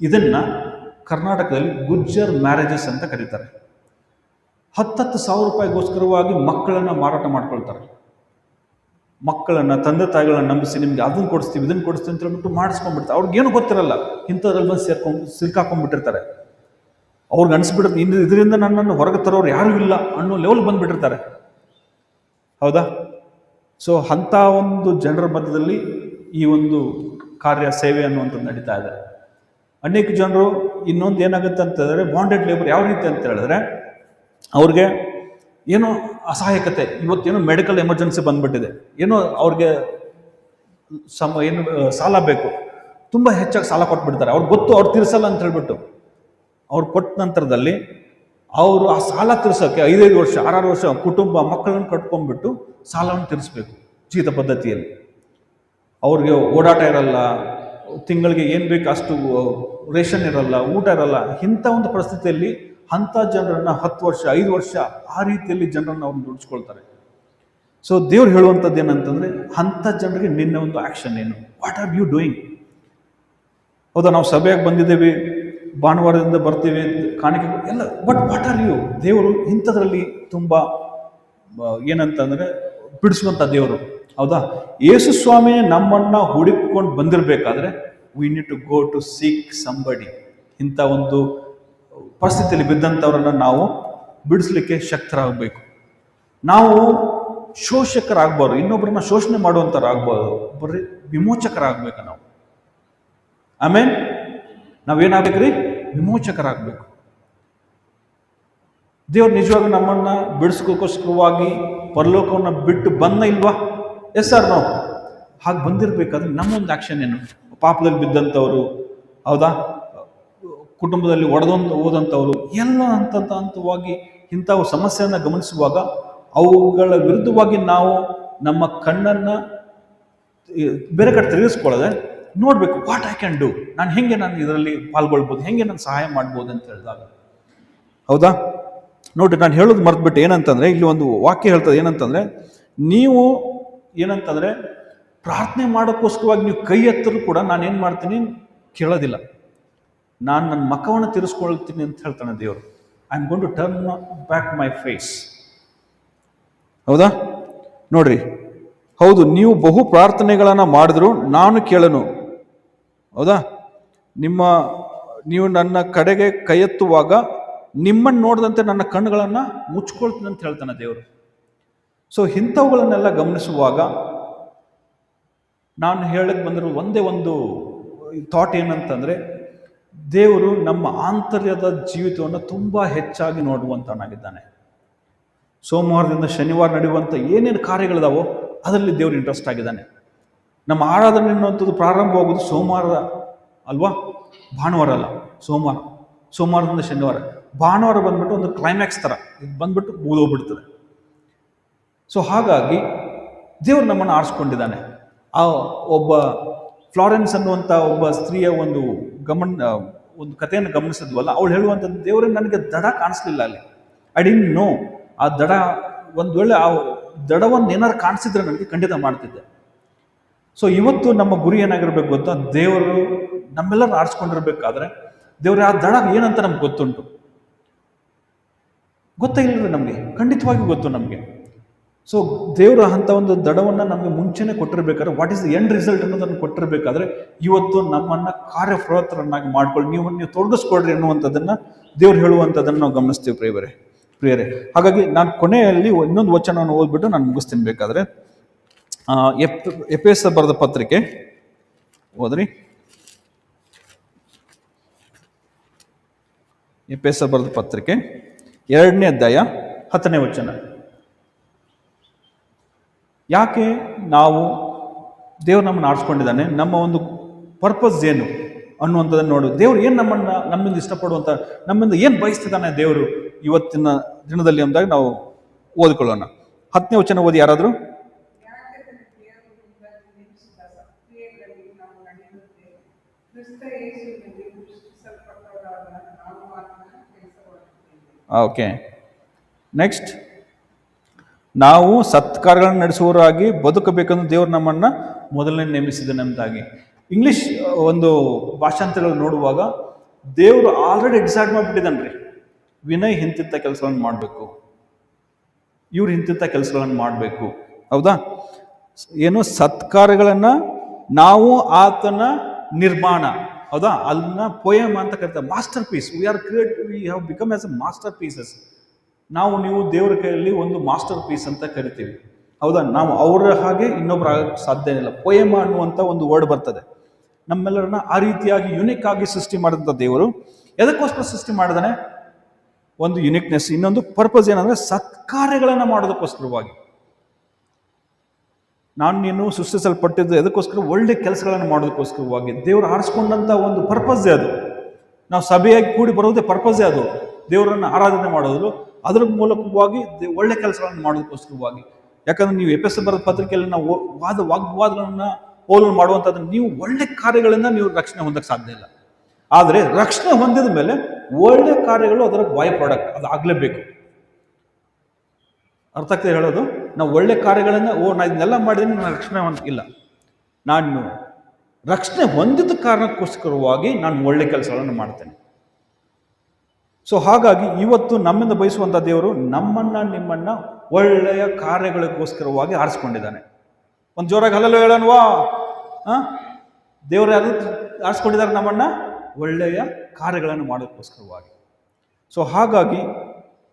ಇದನ್ನ ಕರ್ನಾಟಕದಲ್ಲಿ ಗುಜ್ಜರ್ ಮ್ಯಾರೇಜಸ್ ಅಂತ ಕರೀತಾರೆ. 10,000 ರೂಪಾಯಿಗೋಸ್ಕರವಾಗಿ ಮಕ್ಕಳನ್ನ ಮಾರಾಟ ಮಾಡ್ಕೊಳ್ತಾರೆ. ಮಕ್ಕಳನ್ನ, ತಂದೆ ತಾಯಿಗಳನ್ನ ನಂಬಿಸಿ, ನಿಮ್ಗೆ ಅದನ್ನು ಕೊಡಿಸ್ತೀವಿ ಇದನ್ನು ಕೊಡಿಸ್ತೀವಿ ಅಂತ ಹೇಳ್ಬಿಟ್ಟು ಮಾಡಿಸ್ಕೊಂಡ್ಬಿಡ್ತಾರೆ. ಅವ್ರಿಗೇನು ಗೊತ್ತಿರಲ್ಲ, ಇಂಥದ್ರಲ್ಲಿ ಬಂದು ಸಿಲ್ಕಾಕೊಂಡ್ಬಿಟ್ಟಿರ್ತಾರೆ. ಅವ್ರಿಗೆ ಅನಿಸ್ಬಿಡುತ್ತೆ, ಇನ್ನು ಇದರಿಂದ ನನ್ನನ್ನು ಹೊರಗೆ ತರೋರು ಯಾರೂ ಇಲ್ಲ ಅನ್ನೋ ಲೆವೆಲ್ ಬಂದ್ಬಿಟ್ಟಿರ್ತಾರೆ. ಹೌದಾ? ಸೊ ಅಂಥ ಒಂದು ಜನರ ಮಧ್ಯದಲ್ಲಿ ಈ ಒಂದು ಸೇವೆ ಅನ್ನುವಂಥದ್ದು ನಡೀತಾ ಇದೆ. ಅನೇಕ ಜನರು ಇನ್ನೊಂದು ಏನಾಗುತ್ತೆ ಅಂತಂದರೆ, ಬಾಂಡೆಡ್ ಲೇಬರ್ ಯಾವ ರೀತಿ ಅಂತ ಹೇಳಿದ್ರೆ, ಅವ್ರಿಗೆ ಏನೋ ಅಸಹಾಯಕತೆ, ಇವತ್ತೇನೋ ಮೆಡಿಕಲ್ ಎಮರ್ಜೆನ್ಸಿ ಬಂದ್ಬಿಟ್ಟಿದೆ, ಏನೋ ಅವ್ರಿಗೆ ಸಾಲ ಬೇಕು, ತುಂಬ ಹೆಚ್ಚಾಗಿ ಸಾಲ ಕೊಟ್ಬಿಡ್ತಾರೆ. ಅವ್ರಿಗೆ ಗೊತ್ತು ಅವ್ರು ತೀರಿಸಲ್ಲ ಅಂತ ಹೇಳ್ಬಿಟ್ಟು, ಅವ್ರು ಕೊಟ್ಟ ನಂತರದಲ್ಲಿ ಅವರು ಆ ಸಾಲ ತೀರ್ಸೋಕ್ಕೆ 5 ವರ್ಷ 6 ವರ್ಷ ಕುಟುಂಬ ಮಕ್ಕಳನ್ನು ಕಟ್ಕೊಂಡ್ಬಿಟ್ಟು ಸಾಲವನ್ನು ತೀರಿಸ್ಬೇಕು ಜೀತ ಪದ್ಧತಿಯಲ್ಲಿ. ಅವ್ರಿಗೆ ಓಡಾಟ ಇರಲ್ಲ, ತಿಂಗಳಿಗೆ ಏನು ಬೇಕು ಅಷ್ಟು ರೇಷನ್ ಇರಲ್ಲ, ಊಟ ಇರಲ್ಲ. ಇಂಥ ಒಂದು ಪರಿಸ್ಥಿತಿಯಲ್ಲಿ ಅಂಥ ಜನರನ್ನು 10 ವರ್ಷ 5 ವರ್ಷ ಆ ರೀತಿಯಲ್ಲಿ ಜನರನ್ನು ಅವ್ರನ್ನ ದುಡಿಸ್ಕೊಳ್ತಾರೆ. ಸೊ ದೇವ್ರು ಹೇಳುವಂಥದ್ದು ಏನಂತಂದರೆ, ಅಂಥ ಜನರಿಗೆ ನಿನ್ನ ಒಂದು ಆ್ಯಕ್ಷನ್ ಏನು, ವಾಟ್ ಆರ್ ಯು ಡೂಯಿಂಗ್? ಹೌದಾ, ನಾವು ಸಭೆಯಾಗಿ ಬಂದಿದ್ದೇವೆ, ಭಾನುವಾರದಿಂದ ಬರ್ತೀವಿ, ಕಾಣಿಕೆ ಎಲ್ಲ, ಬಟ್ ವಾಟ್ ಆರ್ ಯು? ದೇವರು ಇಂಥದ್ರಲ್ಲಿ ತುಂಬ ಏನಂತಂದರೆ ಬಿಡಿಸುವಂಥ ದೇವರು. ಹೌದಾ? ಯೇಸು ಸ್ವಾಮಿ ನಮ್ಮನ್ನು ಹುಡುಕಿಕೊಂಡು ಬಂದಿರಬೇಕಾದ್ರೆ we need to go to seek somebody. ಇಂಥ ಒಂದು ಪರಿಸ್ಥಿತಿಯಲ್ಲಿ ಬಿದ್ದಂಥವ್ರನ್ನ ನಾವು ಬಿಡಿಸ್ಲಿಕ್ಕೆ ಶಕ್ತರಾಗಬೇಕು. ನಾವು ಶೋಷಕರಾಗಬಾರ್ದು, ಇನ್ನೊಬ್ಬರನ್ನ ಶೋಷಣೆ ಮಾಡುವಂಥವ್ರಾಗಬಾರ್ದು, ಬರ್ರಿ ವಿಮೋಚಕರಾಗಬೇಕು ನಾವು. ಆಮೇಲೆ ನಾವೇನಾಗಬೇಕ್ರಿ? ವಿಮೋಚಕರಾಗಬೇಕು. ದೇವ್ರು ನಿಜವಾಗಿ ನಮ್ಮನ್ನು ಬಿಡಿಸ್ಕೋಸ್ಕರವಾಗಿ ಪರಲೋಕವನ್ನು ಬಿಟ್ಟು ಬಂದ ಇಲ್ವಾ? ಎಸ್ ಸರ್, ನಾವು ಹಾಗೆ ಬಂದಿರಬೇಕಾದ್ರೆ ನಮ್ಮೊಂದು ಆ್ಯಕ್ಷನ್ ಏನು? ಪಾಪದಲ್ಲಿ ಬಿದ್ದಂಥವ್ರು, ಹೌದಾ, ಕುಟುಂಬದಲ್ಲಿ ಹೋದಂಥವ್ರು ಎಲ್ಲ ಹಂತವಾಗಿ ಇಂಥವು ಸಮಸ್ಯೆಯನ್ನು ಗಮನಿಸುವಾಗ ಅವುಗಳ ವಿರುದ್ಧವಾಗಿ ನಾವು ನಮ್ಮ ಕಣ್ಣನ್ನು ಬೇರೆ ಕಡೆ ತಿರುಗಿಸ್ಕೊಳ್ಳದೆ ನೋಡಬೇಕು, ವಾಟ್ ಐ ಕ್ಯಾನ್ ಡೂ, ನಾನು ಇದರಲ್ಲಿ ಪಾಲ್ಗೊಳ್ಬೋದು, ಹೆಂಗೆ ನಾನು ಸಹಾಯ ಮಾಡ್ಬೋದು ಅಂತ ಹೇಳಿದಾಗ, ಹೌದಾ? ನೋಡ್ರಿ, ನಾನು ಹೇಳೋದು ಮರ್ತ್ಬಿಟ್ಟು ಏನಂತಂದ್ರೆ, ಇಲ್ಲಿ ಒಂದು ವಾಕ್ಯ ಹೇಳ್ತದೆ ಏನಂತಂದ್ರೆ, ನೀವು ಏನಂತಂದ್ರೆ ಪ್ರಾರ್ಥನೆ ಮಾಡೋಕ್ಕೋಸ್ಕರವಾಗಿ ನೀವು ಕೈ ಎತ್ತರೂ ಕೂಡ ನಾನೇನು ಮಾಡ್ತೀನಿ ಕೇಳೋದಿಲ್ಲ, ನಾನು ನನ್ನ ಮುಖವನ್ನು ತಿರ್ಸ್ಕೊಳ್ತೀನಿ ಅಂತ ಹೇಳ್ತಾನೆ ದೇವರು. I am going to turn back my face. ಹೌದಾ? ನೋಡ್ರಿ, ಹೌದು, ನೀವು ಬಹು ಪ್ರಾರ್ಥನೆಗಳನ್ನು ಮಾಡಿದ್ರು ನಾನು ಕೇಳನು. ಹೌದಾ? ನೀವು ನನ್ನ ಕಡೆಗೆ ಕೈ ಎತ್ತುವಾಗ ನಿಮ್ಮನ್ನು ನೋಡಿದಂತೆ ನನ್ನ ಕಣ್ಣುಗಳನ್ನು ಮುಚ್ಕೊಳ್ತೀನಿ ಅಂತ ಹೇಳ್ತಾನೆ ದೇವರು. ಸೊ ಇಂಥವುಗಳನ್ನೆಲ್ಲ ಗಮನಿಸುವಾಗ ನಾನು ಹೇಳಕ್ಕೆ ಬಂದಿರೋ ಒಂದೇ ಒಂದು ಥಾಟ್ ಏನಂತಂದರೆ, ದೇವರು ನಮ್ಮ ಆಂತರ್ಯದ ಜೀವಿತವನ್ನು ತುಂಬ ಹೆಚ್ಚಾಗಿ ನೋಡುವಂತನಾಗಿದ್ದಾನೆ. ಸೋಮವಾರದಿಂದ ಶನಿವಾರ ನಡೆಯುವಂಥ ಏನೇನು ಕಾರ್ಯಗಳಿದಾವೋ ಅದರಲ್ಲಿ ದೇವರು ಇಂಟ್ರೆಸ್ಟ್ ಆಗಿದ್ದಾನೆ. ನಮ್ಮ ಆರಾಧನೆ ಅನ್ನುವಂಥದ್ದು ಪ್ರಾರಂಭವಾಗೋದು ಸೋಮವಾರ ಅಲ್ವಾ, ಭಾನುವಾರ ಅಲ್ಲ, ಸೋಮವಾರದಿಂದ ಶನಿವಾರ. ಭಾನುವಾರ ಬಂದ್ಬಿಟ್ಟು ಒಂದು ಕ್ಲೈಮ್ಯಾಕ್ಸ್ ಥರ ಇದು ಬಂದ್ಬಿಟ್ಟು ಮುಗಿದೋಗ್ಬಿಡ್ತದೆ. ಸೊ ಹಾಗಾಗಿ ದೇವರು ನಮ್ಮನ್ನು ಆರಿಸ್ಕೊಂಡಿದ್ದಾನೆ. ಆ ಒಬ್ಬ ಫ್ಲಾರೆನ್ಸ್ ಅನ್ನುವಂಥ ಒಬ್ಬ ಸ್ತ್ರೀಯ ಒಂದು ಕಥೆಯನ್ನು ಗಮನಿಸಿದ್ವಲ್ಲ, ಅವಳು ಹೇಳುವಂಥದ್ದು, ದೇವರೇ ನನಗೆ ದಡ ಕಾಣಿಸ್ಲಿಲ್ಲ ಅಲ್ಲಿ, ಐ ಡಿಂಟ್ ನೋ. ಆ ದಡ, ಒಂದು ವೇಳೆ ಆ ದಡವನ್ನು ಏನಾದ್ರು ಕಾಣಿಸಿದ್ರೆ ನನಗೆ ಖಂಡಿತ ಮಾಡ್ತಿದ್ದೆ. ಸೊ ಇವತ್ತು ನಮ್ಮ ಗುರಿ ಏನಾಗಿರ್ಬೇಕು ಗೊತ್ತಾ, ದೇವರು ನಮ್ಮೆಲ್ಲರೂ ಆರಿಸ್ಕೊಂಡಿರ್ಬೇಕಾದ್ರೆ ದೇವ್ರ ಆ ದಡ ಏನಂತ ನಮ್ಗೆ ಗೊತ್ತುಂಟು, ಗೊತ್ತಾಗಿಲ್ಲ ನಮಗೆ, ಖಂಡಿತವಾಗಿ ಗೊತ್ತು ನಮಗೆ. ಸೊ ದೇವರ ಅಂಥ ಒಂದು ದಡವನ್ನು ನಮಗೆ ಮುಂಚೆನೇ ಕೊಟ್ಟಿರ್ಬೇಕಾದ್ರೆ, what is the end result ಅನ್ನೋದನ್ನು ಕೊಟ್ಟಿರ್ಬೇಕಾದ್ರೆ, ಇವತ್ತು ನಮ್ಮನ್ನು ಕಾರ್ಯಪ್ರವೃತ್ತರನ್ನಾಗಿ ಮಾಡ್ಕೊಳ್ಳಿ, ನೀವು ತೊಡಗಿಸ್ಕೊಳ್ರಿ ಅನ್ನುವಂಥದ್ದನ್ನು ದೇವ್ರು ಹೇಳುವಂಥದ್ದನ್ನು ನಾವು ಗಮನಿಸ್ತೀವಿ ಪ್ರಿಯರೇ. ಹಾಗಾಗಿ ನಾನು ಕೊನೆಯಲ್ಲಿ ಇನ್ನೊಂದು ವಚನವನ್ನು ಓದ್ಬಿಟ್ಟು ನಾನು ಮುಗಿಸ್ತೀನಿ. ಬೇಕಾದ್ರೆ ಎಫೆಸ ಬರೆದ ಪತ್ರಿಕೆ ಓದ್ರಿ. ಎಫೆಸ ಬರೆದ ಪತ್ರಿಕೆ 2ನೇ ಅಧ್ಯಾಯ 10ನೇ ವಚನ. ಯಾಕೆ ನಾವು ದೇವ್ರು ನಮ್ಮನ್ನು ಆರಿಸ್ಕೊಂಡಿದ್ದಾನೆ, ನಮ್ಮ ಒಂದು ಪರ್ಪಸ್ ಏನು ಅನ್ನುವಂಥದ್ದನ್ನು ನೋಡು. ದೇವ್ರು ಏನು ನಮ್ಮಿಂದ ಇಷ್ಟಪಡುವಂಥ, ನಮ್ಮಿಂದ ಏನು ಬಯಸ್ತಿದ್ದಾನೆ ದೇವರು ಇವತ್ತಿನ ದಿನದಲ್ಲಿ ಅಂದಾಗ ನಾವು ಓದಿಕೊಳ್ಳೋಣ. 10ನೇ ವಚನ ಓದಿ ಯಾರಾದರೂ. ಓಕೆ, ನೆಕ್ಸ್ಟ್, ನಾವು ಸತ್ಕಾರ್ಯಗಳನ್ನು ನಡೆಸುವವರಾಗಿ ಬದುಕಬೇಕಂದ್ರೆ ದೇವರು ನಮ್ಮನ್ನು ಮೊದಲನೇ ನೇಮಿಸಿದ್ದಾನೆ ಎಂಬುದಾಗಿ. ಇಂಗ್ಲಿಷ್ ಒಂದು ಭಾಷಾಂತರ ನೋಡುವಾಗ ದೇವರು ಆಲ್ರೆಡಿ ಡಿಸೈಡ್ ಮಾಡಿಬಿಟ್ಟಿದ್ದಾನೆ ರೀ, ವಿನಯ್ ಇಂತಿಂಥ ಕೆಲಸಗಳನ್ನು ಮಾಡಬೇಕು, ಇವ್ರು ಇಂತಿಂಥ ಕೆಲಸಗಳನ್ನು ಮಾಡಬೇಕು. ಹೌದಾ? ಏನು ಸತ್ಕಾರ್ಯಗಳನ್ನು ನಾವು ಆತನ ನಿರ್ಮಾಣ, ಹೌದಾ, ಅದನ್ನ ಪೋಯಮ್ ಅಂತ ಕರೀತಾರೆ, masterpiece. We have become as a masterpieces. ನೀವು ದೇವರ ಕೈಯಲ್ಲಿ ಒಂದು ಮಾಸ್ಟರ್ ಪೀಸ್ ಅಂತ ಕರಿತೀವಿ. ಹೌದಾ? ನಾವು ಅವರ ಹಾಗೆ ಇನ್ನೊಬ್ರು ಆಗಕ್ಕೆ ಸಾಧ್ಯ ಇಲ್ಲ. ಪೋಯಮ ಅನ್ನುವಂಥ ಒಂದು ವರ್ಡ್ ಬರ್ತದೆ. ನಮ್ಮೆಲ್ಲರನ್ನ ಆ ರೀತಿಯಾಗಿ ಯುನಿಕ್ ಆಗಿ ಸೃಷ್ಟಿ ಮಾಡಿದಂಥ ದೇವರು ಎದಕ್ಕೋಸ್ಕರ ಸೃಷ್ಟಿ ಮಾಡಿದಾನೆ? ಒಂದು ಯುನಿಕ್ನೆಸ್, ಇನ್ನೊಂದು ಪರ್ಪಸ್ ಏನಂದ್ರೆ ಸತ್ಕಾರ್ಯಗಳನ್ನು ಮಾಡೋದಕ್ಕೋಸ್ಕರವಾಗಿ. ನೀನು ಸೃಷ್ಟಿಸಲ್ಪಟ್ಟಿದ್ದು ಎದಕ್ಕೋಸ್ಕರ? ಒಳ್ಳೆ ಕೆಲಸಗಳನ್ನು ಮಾಡೋದಕ್ಕೋಸ್ಕರವಾಗಿ. ದೇವರು ಆರಿಸ್ಕೊಂಡಂಥ ಒಂದು ಪರ್ಪಸ್ಸೇ ಅದು. ನಾವು ಸಭೆಯಾಗಿ ಕೂಡಿ ಬರೋದೇ ಪರ್ಪಸ್ಸೇ ಅದು. ದೇವರನ್ನು ಆರಾಧನೆ ಮಾಡೋದು, ಅದರ ಮೂಲಕವಾಗಿ ಒಳ್ಳೆ ಕೆಲಸಗಳನ್ನು ಮಾಡೋದಕ್ಕೋಸ್ಕರವಾಗಿ. ಯಾಕಂದ್ರೆ ನೀವು ಎಫೆಸ ಬರೆದ ಪತ್ರಿಕೆಯಲ್ಲಿ ನಾವು ವಾಗ್ವಾದಗಳನ್ನು ಹೋಲನ್ನು ಮಾಡುವಂಥದ್ದು, ನೀವು ಒಳ್ಳೆ ಕಾರ್ಯಗಳಿಂದ ನೀವು ರಕ್ಷಣೆ ಹೊಂದಕ್ಕೆ ಸಾಧ್ಯ ಇಲ್ಲ. ಆದರೆ ರಕ್ಷಣೆ ಹೊಂದಿದ ಮೇಲೆ ಒಳ್ಳೆ ಕಾರ್ಯಗಳು ಅದರ ಬೈ ಪ್ರಾಡಕ್ಟ್, ಅದು ಆಗಲೇಬೇಕು. ಅರ್ಥ ಆಗ್ತದೆ ಹೇಳೋದು? ನಾವು ಒಳ್ಳೆ ಕಾರ್ಯಗಳನ್ನು ನಾನು ಇದನ್ನೆಲ್ಲ ಮಾಡಿದ್ರೆ ನಾನು ರಕ್ಷಣೆ ಇಲ್ಲ. ನಾನು ರಕ್ಷಣೆ ಹೊಂದಿದ ಕಾರಣಕ್ಕೋಸ್ಕರವಾಗಿ ನಾನು ಒಳ್ಳೆ ಕೆಲಸಗಳನ್ನು ಮಾಡ್ತೇನೆ. ಸೊ ಹಾಗಾಗಿ ಇವತ್ತು ನಮ್ಮಿಂದ ಬಯಸುವಂಥ ದೇವರು ನಿಮ್ಮನ್ನ ಒಳ್ಳೆಯ ಕಾರ್ಯಗಳಿಗೋಸ್ಕರವಾಗಿ ಆರಿಸ್ಕೊಂಡಿದ್ದಾನೆ. ಒಂದು ಜೋರಾಗಿ ಹಲ್ಲಲು ಹೇಳೋಣವಾ? ದೇವರು ಯಾರು ಆರಿಸ್ಕೊಂಡಿದ್ದಾರೆ? ನಮ್ಮನ್ನ ಒಳ್ಳೆಯ ಕಾರ್ಯಗಳನ್ನು ಮಾಡೋದಕ್ಕೋಸ್ಕರವಾಗಿ. ಸೊ ಹಾಗಾಗಿ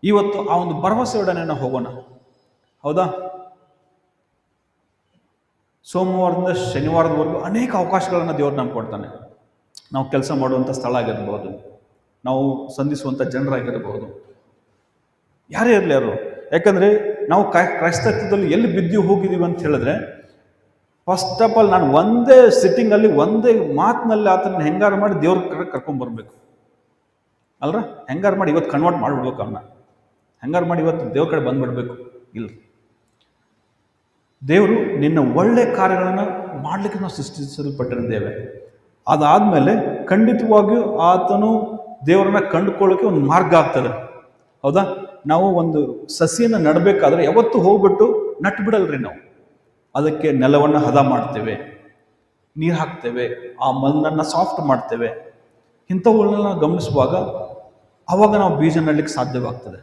ಇವತ್ತು ಆ ಒಂದು ಭರವಸೆಯೊಡನೆ ನಾವು ಹೋಗೋಣ. ಹೌದಾ? ಸೋಮವಾರದಿಂದ ಶನಿವಾರದವರೆಗೂ ಅನೇಕ ಅವಕಾಶಗಳನ್ನು ದೇವರು ನಮ್ಗೆ ಕೊಡ್ತಾನೆ. ನಾವು ಕೆಲಸ ಮಾಡುವಂಥ ಸ್ಥಳ ಆಗಿರ್ಬೋದು, ನಾವು ಸಂಧಿಸುವಂಥ ಜನರಾಗಿರಬಹುದು, ಯಾರೇ ಇರಲಿ ಯಾರು. ಯಾಕಂದರೆ ನಾವು ಕ್ರೈಸ್ತತ್ವದಲ್ಲಿ ಎಲ್ಲಿ ಬಿದ್ದು ಹೋಗಿದ್ದೀವಿ ಅಂತ ಹೇಳಿದ್ರೆ, ಫಸ್ಟ್ ಆಫ್ ಆಲ್ ನಾನು ಒಂದೇ ಸಿಟ್ಟಿಂಗಲ್ಲಿ ಒಂದೇ ಮಾತಿನಲ್ಲಿ ಆತನ ಹೆಂಗಾರು ಮಾಡಿ ದೇವ್ರ ಕರ್ಕೊಂಡ್ಬರ್ಬೇಕು. ಅಲ್ರ? ಹೆಂಗಾರು ಮಾಡಿ ಇವತ್ತು ಕನ್ವರ್ಟ್ ಮಾಡಿಬಿಡ್ಬೇಕು ಅವನ್ನ, ಹೆಂಗಾರು ಮಾಡಿ ಇವತ್ತು ದೇವ್ರ ಕಡೆ ಬಂದ್ಬಿಡ್ಬೇಕು. ಇಲ್ಲ, ದೇವರು ನಿನ್ನ ಒಳ್ಳೆ ಕಾರ್ಯಗಳನ್ನು ಮಾಡಲಿಕ್ಕೆ ನಾವು ಸೃಷ್ಟಿಸಲ್ಪಟ್ಟಿದ್ದೇವೆ. ಅದಾದಮೇಲೆ ಖಂಡಿತವಾಗಿಯೂ ಆತನು ದೇವರನ್ನ ಕಂಡುಕೊಳ್ಳೋಕೆ ಒಂದು ಮಾರ್ಗ ಆಗ್ತದೆ. ಹೌದಾ? ನಾವು ಒಂದು ಸಸಿಯನ್ನು ನಡಬೇಕಾದ್ರೆ ಯಾವತ್ತೂ ಹೋಗ್ಬಿಟ್ಟು ನಟ್ಟು ಬಿಡಲ್ರಿ ನಾವು. ಅದಕ್ಕೆ ನೆಲವನ್ನು ಹದ ಮಾಡ್ತೇವೆ, ನೀರು ಹಾಕ್ತೇವೆ, ಆ ಮಣ್ಣನ್ನು ಸಾಫ್ಟ್ ಮಾಡ್ತೇವೆ. ಇಂಥವುಗಳನ್ನ ಗಮನಿಸುವಾಗ ಆವಾಗ ನಾವು ಬೀಜ ನೆಡಲಿಕ್ಕೆ ಸಾಧ್ಯವಾಗ್ತದೆ.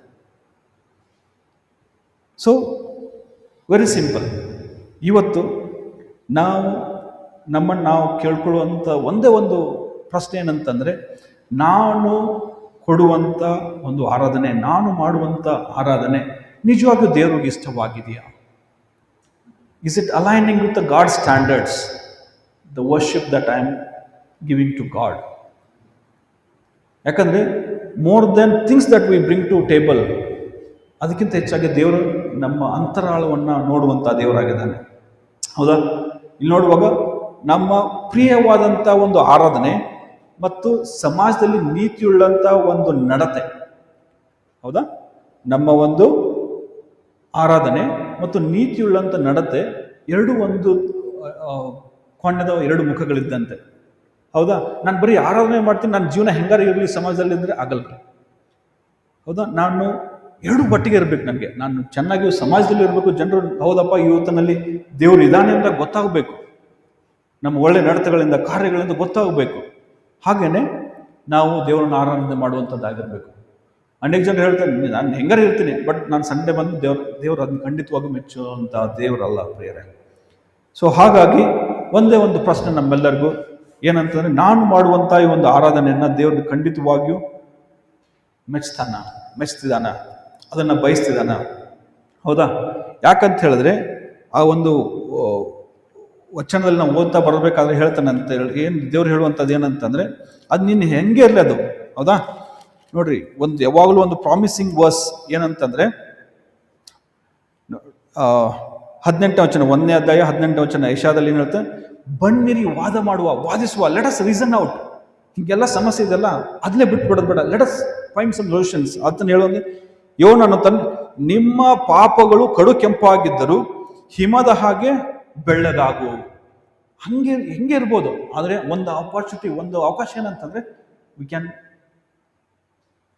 So very simple. ಇವತ್ತು ನಮ್ಮನ್ನು ನಾವು ಕೇಳ್ಕೊಳ್ಳುವಂಥ ಒಂದೇ ಒಂದು ಪ್ರಶ್ನೆ ಏನಂತಂದರೆ, ನಾನು ಕೊಡುವಂಥ ಒಂದು ಆರಾಧನೆ, ನಾನು ಮಾಡುವಂಥ ಆರಾಧನೆ ನಿಜವಾಗಿಯೂ ದೇವರಿಗೆ ಇಷ್ಟವಾಗಿದೆಯಾ? Is it aligning with the God standards, the worship that I am giving to God? ಯಾಕಂದರೆ more than things that we bring to table, ಅದಕ್ಕಿಂತ ಹೆಚ್ಚಾಗಿ ದೇವರು ನಮ್ಮ ಅಂತರಾಳವನ್ನು ನೋಡುವಂಥ ದೇವರಾಗಿದ್ದಾನೆ. ಹೌದಾ? ಇಲ್ಲಿ ನೋಡುವಾಗ ನಮ್ಮ ಪ್ರಿಯವಾದಂಥ ಒಂದು ಆರಾಧನೆ ಮತ್ತು ಸಮಾಜದಲ್ಲಿ ನೀತಿಯುಳ್ಳಂಥ ಒಂದು ನಡತೆ, ಹೌದಾ, ನಮ್ಮ ಒಂದು ಆರಾಧನೆ ಮತ್ತು ನೀತಿಯುಳ್ಳಂಥ ನಡತೆ ಎರಡು ಒಂದು ಕೊಂಡದ ಎರಡು ಮುಖಗಳಿದ್ದಂತೆ. ಹೌದಾ? ನಾನು ಬರೀ ಆರಾಧನೆ ಮಾಡ್ತೀನಿ, ನನ್ನ ಜೀವನ ಹೆಂಗಾರು ಇರಲಿ ಸಮಾಜದಲ್ಲಿ ಅಂದರೆ ಆಗಲ್ಲ. ಹೌದಾ? ನಾನು ಎರಡು ಒಟ್ಟಿಗೆ ಇರಬೇಕು. ನನಗೆ ನಾನು ಚೆನ್ನಾಗಿ ಸಮಾಜದಲ್ಲಿ ಇರಬೇಕು, ಜನರು ಹೌದಪ್ಪ ಇವತ್ತಿನಲ್ಲಿ ದೇವರು ಇದ್ದಾನೆ ಅಂತ ಗೊತ್ತಾಗಬೇಕು, ನಮ್ಮ ಒಳ್ಳೆ ನಡತೆಗಳಿಂದ ಕಾರ್ಯಗಳಿಂದ ಗೊತ್ತಾಗಬೇಕು. ಹಾಗೇನೆ ನಾವು ದೇವರನ್ನು ಆರಾಧನೆ ಮಾಡುವಂಥದ್ದಾಗಿರಬೇಕು. ಅನೇಕ ಜನರು ಹೇಳ್ತಾರೆ, ನಾನು ಹೆಂಗಾರು ಇರ್ತೀನಿ, ಬಟ್ ನಾನು ಸಂಡೇ ಬಂದು ದೇವರು ಅದನ್ನು ಖಂಡಿತವಾಗಿ ಮೆಚ್ಚುವಂಥ ದೇವರಲ್ಲ ಪ್ರಿಯರೇ. ಸೊ ಹಾಗಾಗಿ ಒಂದೇ ಒಂದು ಪ್ರಶ್ನೆ ನಮ್ಮೆಲ್ಲರಿಗೂ ಏನಂತಂದರೆ, ನಾನು ಮಾಡುವಂಥ ಈ ಒಂದು ಆರಾಧನೆಯನ್ನು ದೇವ್ರಿಗೆ ಖಂಡಿತವಾಗಿಯೂ ಮೆಚ್ತಿದ್ದಾನ, ಅದನ್ನು ಬಯಸ್ತಿದ್ದಾನ? ಹೌದಾ? ಯಾಕಂತ ಹೇಳಿದ್ರೆ ಆ ಒಂದು ವಚನದಲ್ಲಿ ನಾವು ಓದ್ತಾ ಬರಬೇಕಾದ್ರೆ ಹೇಳ್ತಾನೆ ಅಂತ ಹೇಳಿ, ಏನು ದೇವ್ರು ಹೇಳುವಂಥದ್ದು ಏನಂತಂದರೆ, ಅದು ನಿನ್ನ ಹೆಂಗೆ ಇರಲಿ ಅದು. ಹೌದಾ? ನೋಡ್ರಿ, ಒಂದು ಯಾವಾಗಲೂ ಒಂದು ಪ್ರಾಮಿಸಿಂಗ್ ವರ್ಸ್ ಏನಂತಂದರೆ 18ನೇ ವಚನ, 1ನೇ ಅಧ್ಯಾಯ 18ನೇ ವಚನ ಯೆಶಾಯದಲ್ಲಿ ಏನು ಹೇಳ್ತಾರೆ? ಬನ್ನಿರಿ, ವಾದಿಸುವ, ಲೆಟ್ ಅಸ್ ರೀಸನ್ ಔಟ್. ಹೀಗೆಲ್ಲ ಸಮಸ್ಯೆ ಇದೆಲ್ಲ ಅದನ್ನೇ ಬಿಟ್ಬಿಡೋದು ಬೇಡ, let us find some solutions. ಅದನ್ನು ಹೇಳೋದು ಯೋನನು ನಿಮ್ಮ ಪಾಪಗಳು ಕಡು ಕೆಂಪಾಗಿದ್ದರೂ ಹಿಮದ ಹಾಗೆ ಬೆಳ್ಳಗಾಗು. ಹೆಂಗೆ ಇರ್ಬೋದು, ಆದರೆ ಒಂದು ಆಪರ್ಚುನಿಟಿ, ಒಂದು ಅವಕಾಶ ಏನಂತಂದರೆ ವಿ ಕ್ಯಾನ್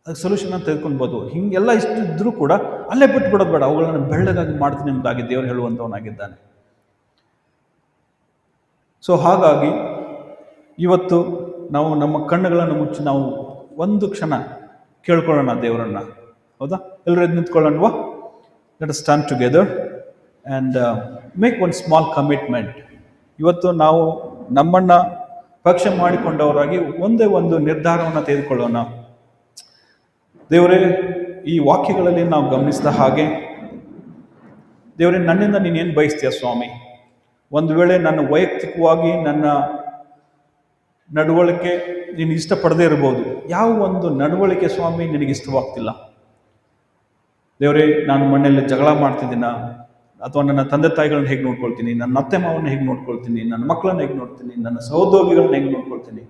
ಅದಕ್ಕೆ ಸೊಲ್ಯೂಷನ್ ಅಂತ ತೆಗೆದುಕೊಳ್ಬೋದು. ಹೀಗೆಲ್ಲ ಇಷ್ಟಿದ್ರೂ ಕೂಡ ಅಲ್ಲೇ ಬಿಟ್ಟು ಬಿಡೋದು ಬೇಡ, ಅವುಗಳನ್ನು ಬೆಳ್ಳಗಾಗಿ ಮಾಡ್ತೀನಿ ಎಂಬುದಾಗಿ ದೇವರು ಹೇಳುವಂಥವನಾಗಿದ್ದಾನೆ. ಸೊ ಹಾಗಾಗಿ ಇವತ್ತು ನಾವು ನಮ್ಮ ಕಣ್ಣುಗಳನ್ನು ಮುಚ್ಚಿ ನಾವು ಒಂದು ಕ್ಷಣ ಕೇಳ್ಕೊಳ್ಳೋಣ ದೇವರನ್ನ. ಹೌದಾ? ಎಲ್ಲರೂ ಎದ್ದು ನಿಂತ್ಕೊಳ್ಳೋಣವಾ? Let us stand together and make one small commitment. ಇವತ್ತು ನಾವು ನಮ್ಮನ್ನು ಪರೀಕ್ಷೆ ಮಾಡಿಕೊಂಡವರಾಗಿ ಒಂದೇ ಒಂದು ನಿರ್ಧಾರವನ್ನು ತೆಗೆದುಕೊಳ್ಳೋಣ. ದೇವರೇ, ಈ ವಾಕ್ಯಗಳಲ್ಲಿ ನಾವು ಗಮನಿಸಿದ ಹಾಗೆ, ದೇವರೇ, ನನ್ನಿಂದ ನೀನೇನು ಬಯಸ್ತೀಯ ಸ್ವಾಮಿ? ಒಂದು ವೇಳೆ ನನ್ನ ವೈಯಕ್ತಿಕವಾಗಿ ನನ್ನ ನಡವಳಿಕೆ ನೀನು ಇಷ್ಟಪಡದೇ ಇರ್ಬೋದು. ಯಾವ ಒಂದು ನಡವಳಿಕೆ ಸ್ವಾಮಿ ನಿನಗೆ ಇಷ್ಟವಾಗ್ತಿಲ್ಲ? ದೇವರೇ, ನಾನು ಮನೆಯಲ್ಲಿ ಜಗಳ ಮಾಡ್ತಿದ್ದೀನ, ಅಥವಾ ನನ್ನ ತಂದೆ ತಾಯಿಗಳನ್ನ ಹೇಗೆ ನೋಡ್ಕೊಳ್ತೀನಿ, ನನ್ನ ಅತ್ತೆ ಮಾವನ್ನ ಹೇಗೆ ನೋಡ್ಕೊಳ್ತೀನಿ, ನನ್ನ ಮಕ್ಕಳನ್ನ ಹೇಗೆ ನೋಡ್ತೀನಿ, ನನ್ನ ಸಹೋದ್ಯೋಗಿಗಳನ್ನ ಹೇಗೆ ನೋಡ್ಕೊಳ್ತೀನಿ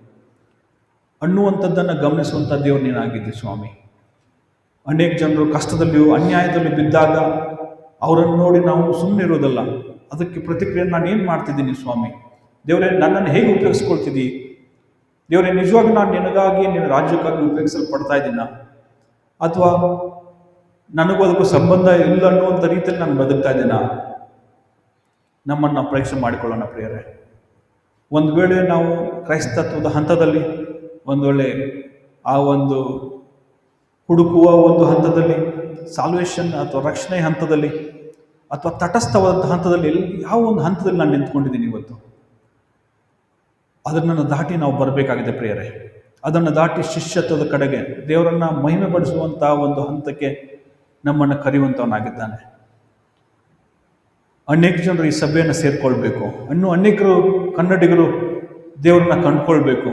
ಅನ್ನುವಂಥದ್ದನ್ನು ಗಮನಿಸುವಂಥ ದೇವ್ರು ನೀನಾಗಿದ್ದೆ ಸ್ವಾಮಿ. ಅನೇಕ ಜನರು ಕಷ್ಟದಲ್ಲಿಯೂ ಅನ್ಯಾಯದಲ್ಲಿ ಬಿದ್ದಾಗ ಅವರನ್ನು ನೋಡಿ ನಾವು ಸುಮ್ಮನಿರೋದಲ್ಲ, ಅದಕ್ಕೆ ಪ್ರತಿಕ್ರಿಯೆ ನಾನು ಏನು ಮಾಡ್ತಿದ್ದೀನಿ ಸ್ವಾಮಿ? ದೇವರೇ, ನನ್ನನ್ನು ಹೇಗೆ ಉಪಯೋಗಿಸ್ಕೊಳ್ತಿದ್ದೀ? ದೇವರೇ, ನಿಜವಾಗಿ ನಾನು ನಿನಗಾಗಿ, ನಿನ್ನ ರಾಜ್ಯಕ್ಕಾಗಿ ಉಪಯೋಗಿಸಲ್ಪಡ್ತಾ ಇದ್ದೀನ, ಅಥವಾ ನನಗೂ ಅದಕ್ಕೂ ಸಂಬಂಧ ಇಲ್ಲ ಅನ್ನುವಂಥ ರೀತಿಯಲ್ಲಿ ನಾನು ಬದುಕ್ತಾ ಇದ್ದೀನ? ನಮ್ಮನ್ನು ಪರೀಕ್ಷೆ ಮಾಡಿಕೊಳ್ಳೋಣ ಪ್ರಿಯರೇ. ಒಂದು ವೇಳೆ ನಾವು ಕ್ರೈಸ್ತತ್ವದ ಹಂತದಲ್ಲಿ, ಒಂದು ವೇಳೆ ಆ ಒಂದು ಹುಡುಕುವ ಒಂದು ಹಂತದಲ್ಲಿ, ಸಾಲ್ವೇಷನ್ ಅಥವಾ ರಕ್ಷಣೆ ಹಂತದಲ್ಲಿ, ಅಥವಾ ತಟಸ್ಥವಾದಂಥ ಹಂತದಲ್ಲಿ, ಯಾವ ಒಂದು ಹಂತದಲ್ಲಿ ನಾನು ನಿಂತ್ಕೊಂಡಿದ್ದೀನಿ ಇವತ್ತು, ಅದನ್ನು ದಾಟಿ ನಾವು ಬರಬೇಕಾಗಿದೆ ಪ್ರಿಯರೇ. ಅದನ್ನು ದಾಟಿ ಶಿಷ್ಯತ್ವದ ಕಡೆಗೆ, ದೇವರನ್ನು ಮಹಿಮೆ ಪಡಿಸುವಂಥ ಒಂದು ಹಂತಕ್ಕೆ ನಮ್ಮನ್ನು ಕರೆಯುವಂಥವನಾಗಿದ್ದಾನೆ. ಅನೇಕ ಜನರು ಈ ಸಭೆಯನ್ನು ಸೇರಿಕೊಳ್ಬೇಕು, ಅನೇಕರು ಕನ್ನಡಿಗರು ದೇವರನ್ನ ಕಂಡುಕೊಳ್ಬೇಕು.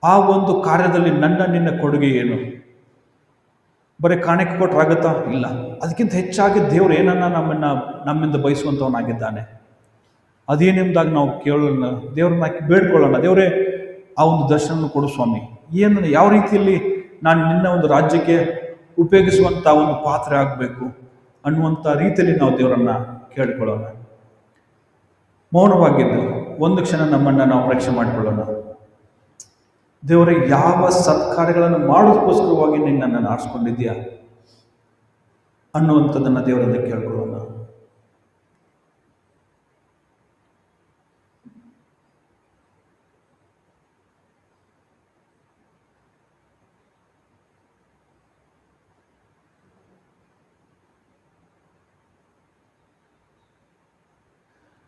ಆ ಒಂದು ಕಾರ್ಯದಲ್ಲಿ ನಿನ್ನ ಕೊಡುಗೆ ಏನು? ಬರೀ ಕಾಣಿಕೆ ಕೊಟ್ಟರಾಗತ್ತಾ? ಇಲ್ಲ. ಅದಕ್ಕಿಂತ ಹೆಚ್ಚಾಗಿ ದೇವರು ಏನನ್ನ ನಮ್ಮಿಂದ ಬಯಸುವಂಥವನಾಗಿದ್ದಾನೆ. ಅದೇನೆಂದಾಗ ನಾವು ಕೇಳೋಣ, ದೇವ್ರನ್ನ ಬೇಡ್ಕೊಳ್ಳೋಣ. ದೇವರೇ, ಆ ಒಂದು ದರ್ಶನ ಕೊಡು ಸ್ವಾಮಿ. ಯಾವ ರೀತಿಯಲ್ಲಿ ನಾನು ನಿನ್ನ ಒಂದು ರಾಜ್ಯಕ್ಕೆ ಉಪಯೋಗಿಸುವಂಥ ಒಂದು ಪಾತ್ರೆ ಆಗಬೇಕು ಅನ್ನುವಂಥ ರೀತಿಯಲ್ಲಿ ನಾವು ದೇವರನ್ನ ಕೇಳಿಕೊಳ್ಳೋಣ. ಮೌನವಾಗಿದ್ದು ಒಂದು ಕ್ಷಣ ನಮ್ಮನ್ನು ನಾವು ಪರೀಕ್ಷೆ ಮಾಡಿಕೊಳ್ಳೋಣ. ದೇವರೇ, ಯಾವ ಸತ್ಕಾರ್ಯಗಳನ್ನು ಮಾಡೋದಕ್ಕೋಸ್ಕರವಾಗಿ ನೀನು ನನ್ನನ್ನು ಆರಿಸ್ಕೊಂಡಿದ್ಯಾ ಅನ್ನುವಂಥದ್ದನ್ನು ದೇವರಿಂದ ಕೇಳ್ಕೊಳ್ಳೋಣ.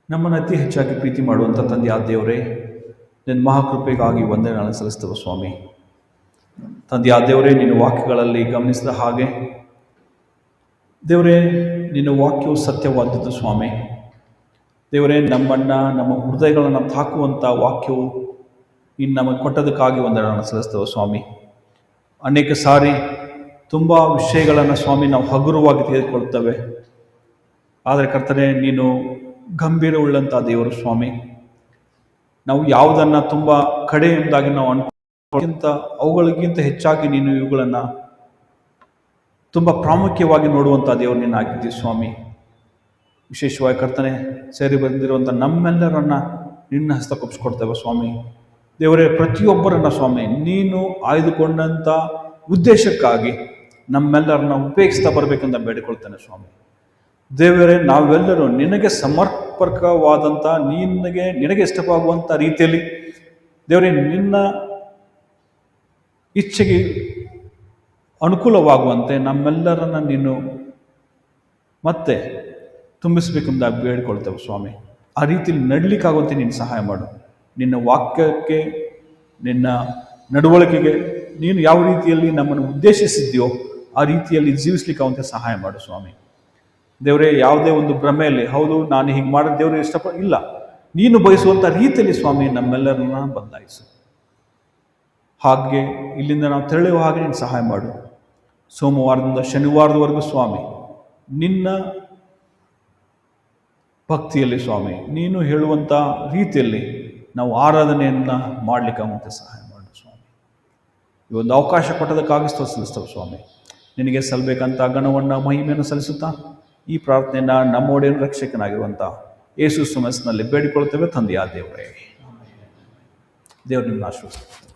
ನಮ್ಮನ್ನು ಅತಿ ಹೆಚ್ಚಾಗಿ ಪ್ರೀತಿ ಮಾಡುವಂಥ ತಂದೆ ಆ ದೇವರೇ, ನಿನ್ನ ಮಹಾಕೃಪೆಗಾಗಿ ವಂದನೆಗಳನ್ನು ಸಲ್ಲಿಸ್ತೇವೆ ಸ್ವಾಮಿ. ತಂದೆ ಆ ದೇವರೇ, ನಿನ್ನ ವಾಕ್ಯಗಳಲ್ಲಿ ಗಮನಿಸಿದ ಹಾಗೆ ದೇವರೇ, ನಿನ್ನ ವಾಕ್ಯವು ಸತ್ಯವಾದದ್ದು ಸ್ವಾಮಿ. ದೇವರೇ, ನಮ್ಮನ್ನು ನಮ್ಮ ಹೃದಯಗಳನ್ನು ತಾಕುವಂಥ ವಾಕ್ಯವು ನೀನು ನಮಗೆ ಕೊಟ್ಟದಕ್ಕಾಗಿ ವಂದನೆಗಳನ್ನು ಸಲ್ಲಿಸ್ತೇವೆ ಸ್ವಾಮಿ. ಅನೇಕ ಸಾರಿ ತುಂಬ ವಿಷಯಗಳನ್ನು ಸ್ವಾಮಿ ನಾವು ಹಗುರವಾಗಿ ತೆಗೆದುಕೊಳ್ತೇವೆ. ಆದರೆ ಕರ್ತನೇ, ನೀನು ಗಂಭೀರವುಳ್ಳಂಥ ದೇವರು ಸ್ವಾಮಿ. ನಾವು ಯಾವುದನ್ನು ತುಂಬ ಕಡೆಯಿಂದಾಗಿ ನಾವು ಅನ್ಕೊಂತ ಅವುಗಳಿಗಿಂತ ಹೆಚ್ಚಾಗಿ ನೀನು ಇವುಗಳನ್ನು ತುಂಬ ಪ್ರಾಮುಖ್ಯವಾಗಿ ನೋಡುವಂಥ ದೇವರು ನೀನು ಆಗಿದ್ದೀವಿ ಸ್ವಾಮಿ. ವಿಶೇಷವಾಗಿ ಕರ್ತನೆ, ಸೇರಿ ಬಂದಿರುವಂಥ ನಮ್ಮೆಲ್ಲರನ್ನ ನಿನ್ನ ಹಸ್ತಕೊಪ್ಪಿಸ್ಕೊಡ್ತೇವೆ ಸ್ವಾಮಿ. ದೇವರೇ, ಪ್ರತಿಯೊಬ್ಬರನ್ನ ಸ್ವಾಮಿ ನೀನು ಆಯ್ದುಕೊಂಡಂಥ ಉದ್ದೇಶಕ್ಕಾಗಿ ನಮ್ಮೆಲ್ಲರನ್ನ ಉಪಯೋಗಿಸ್ತಾ ಬರಬೇಕಂತ ಬೇಡಿಕೊಳ್ತೇನೆ ಸ್ವಾಮಿ. ದೇವರೇ, ನಾವೆಲ್ಲರೂ ನಿನಗೆ ಸಮರ್ಪಕವಾದಂಥ ನಿನಗೆ ಇಷ್ಟವಾಗುವಂಥ ರೀತಿಯಲ್ಲಿ ದೇವರೇ, ನಿನ್ನ ಇಚ್ಛೆಗೆ ಅನುಕೂಲವಾಗುವಂತೆ ನಮ್ಮೆಲ್ಲರನ್ನ ನೀನು ಮತ್ತೆ ತುಂಬಿಸಬೇಕೆಂದು ಬೇಡಿಕೊಳ್ತೇವೆ ಸ್ವಾಮಿ. ಆ ರೀತಿಯಲ್ಲಿ ನಡಲಿಕ್ಕಾಗುವಂತೆ ನೀನು ಸಹಾಯ ಮಾಡು. ನಿನ್ನ ವಾಕ್ಯಕ್ಕೆ, ನಿನ್ನ ನಡವಳಿಕೆಗೆ ನೀನು ಯಾವ ರೀತಿಯಲ್ಲಿ ನಮ್ಮನ್ನು ಉದ್ದೇಶಿಸಿದ್ಯೋ ಆ ರೀತಿಯಲ್ಲಿ ಜೀವಿಸ್ಲಿಕ್ಕಾಗುವಂತೆ ಸಹಾಯ ಮಾಡು ಸ್ವಾಮಿ. ದೇವರೇ, ಯಾವುದೇ ಒಂದು ಭ್ರಮೆಯಲ್ಲಿ ಹೌದು ನಾನು ಹೀಗೆ ಮಾಡಿದ ದೇವರು ಇಲ್ಲ, ನೀನು ಬಯಸುವಂಥ ರೀತಿಯಲ್ಲಿ ಸ್ವಾಮಿ ನಮ್ಮೆಲ್ಲರನ್ನ ಬದಲಾಯಿಸು. ಹಾಗೆ ಇಲ್ಲಿಂದ ನಾವು ತೆರಳುವ ಹಾಗೆ ನೀನು ಸಹಾಯ ಮಾಡು. ಸೋಮವಾರದಿಂದ ಶನಿವಾರದವರೆಗೂ ಸ್ವಾಮಿ ನಿನ್ನ ಭಕ್ತಿಯಲ್ಲಿ ಸ್ವಾಮಿ ನೀನು ಹೇಳುವಂಥ ರೀತಿಯಲ್ಲಿ ನಾವು ಆರಾಧನೆಯನ್ನು ಮಾಡಲಿಕ್ಕಾಗುವಂತೆ ಸಹಾಯ ಮಾಡು ಸ್ವಾಮಿ. ಈ ಒಂದು ಅವಕಾಶ ಕೊಟ್ಟದಕ್ಕಾಗಿ ಸ್ತೋತ್ರಿಸ್ತೇವೆ ಸ್ವಾಮಿ. ನಿನಗೆ ಸಲ್ಲಬೇಕಂತ ಗಣವನ್ನು ಮಹಿಮೆಯನ್ನು ಸಲ್ಲಿಸುತ್ತಾ ಈ ಪ್ರಾರ್ಥನೆಯನ್ನು ನಮ್ಮೊಡೆಯ ರಕ್ಷಕನಾಗಿರುವಂಥ ಯೇಸು ಕ್ರಿಸ್ತನಲ್ಲಿ ಬೇಡಿಕೊಳ್ಳುತ್ತೇವೆ ತಂದೆಯ ದೇವರೇ. ದೇವರು ನಿಮ್ಮನ್ನು ಆಶೀರ್ವದಿಸಲಿ.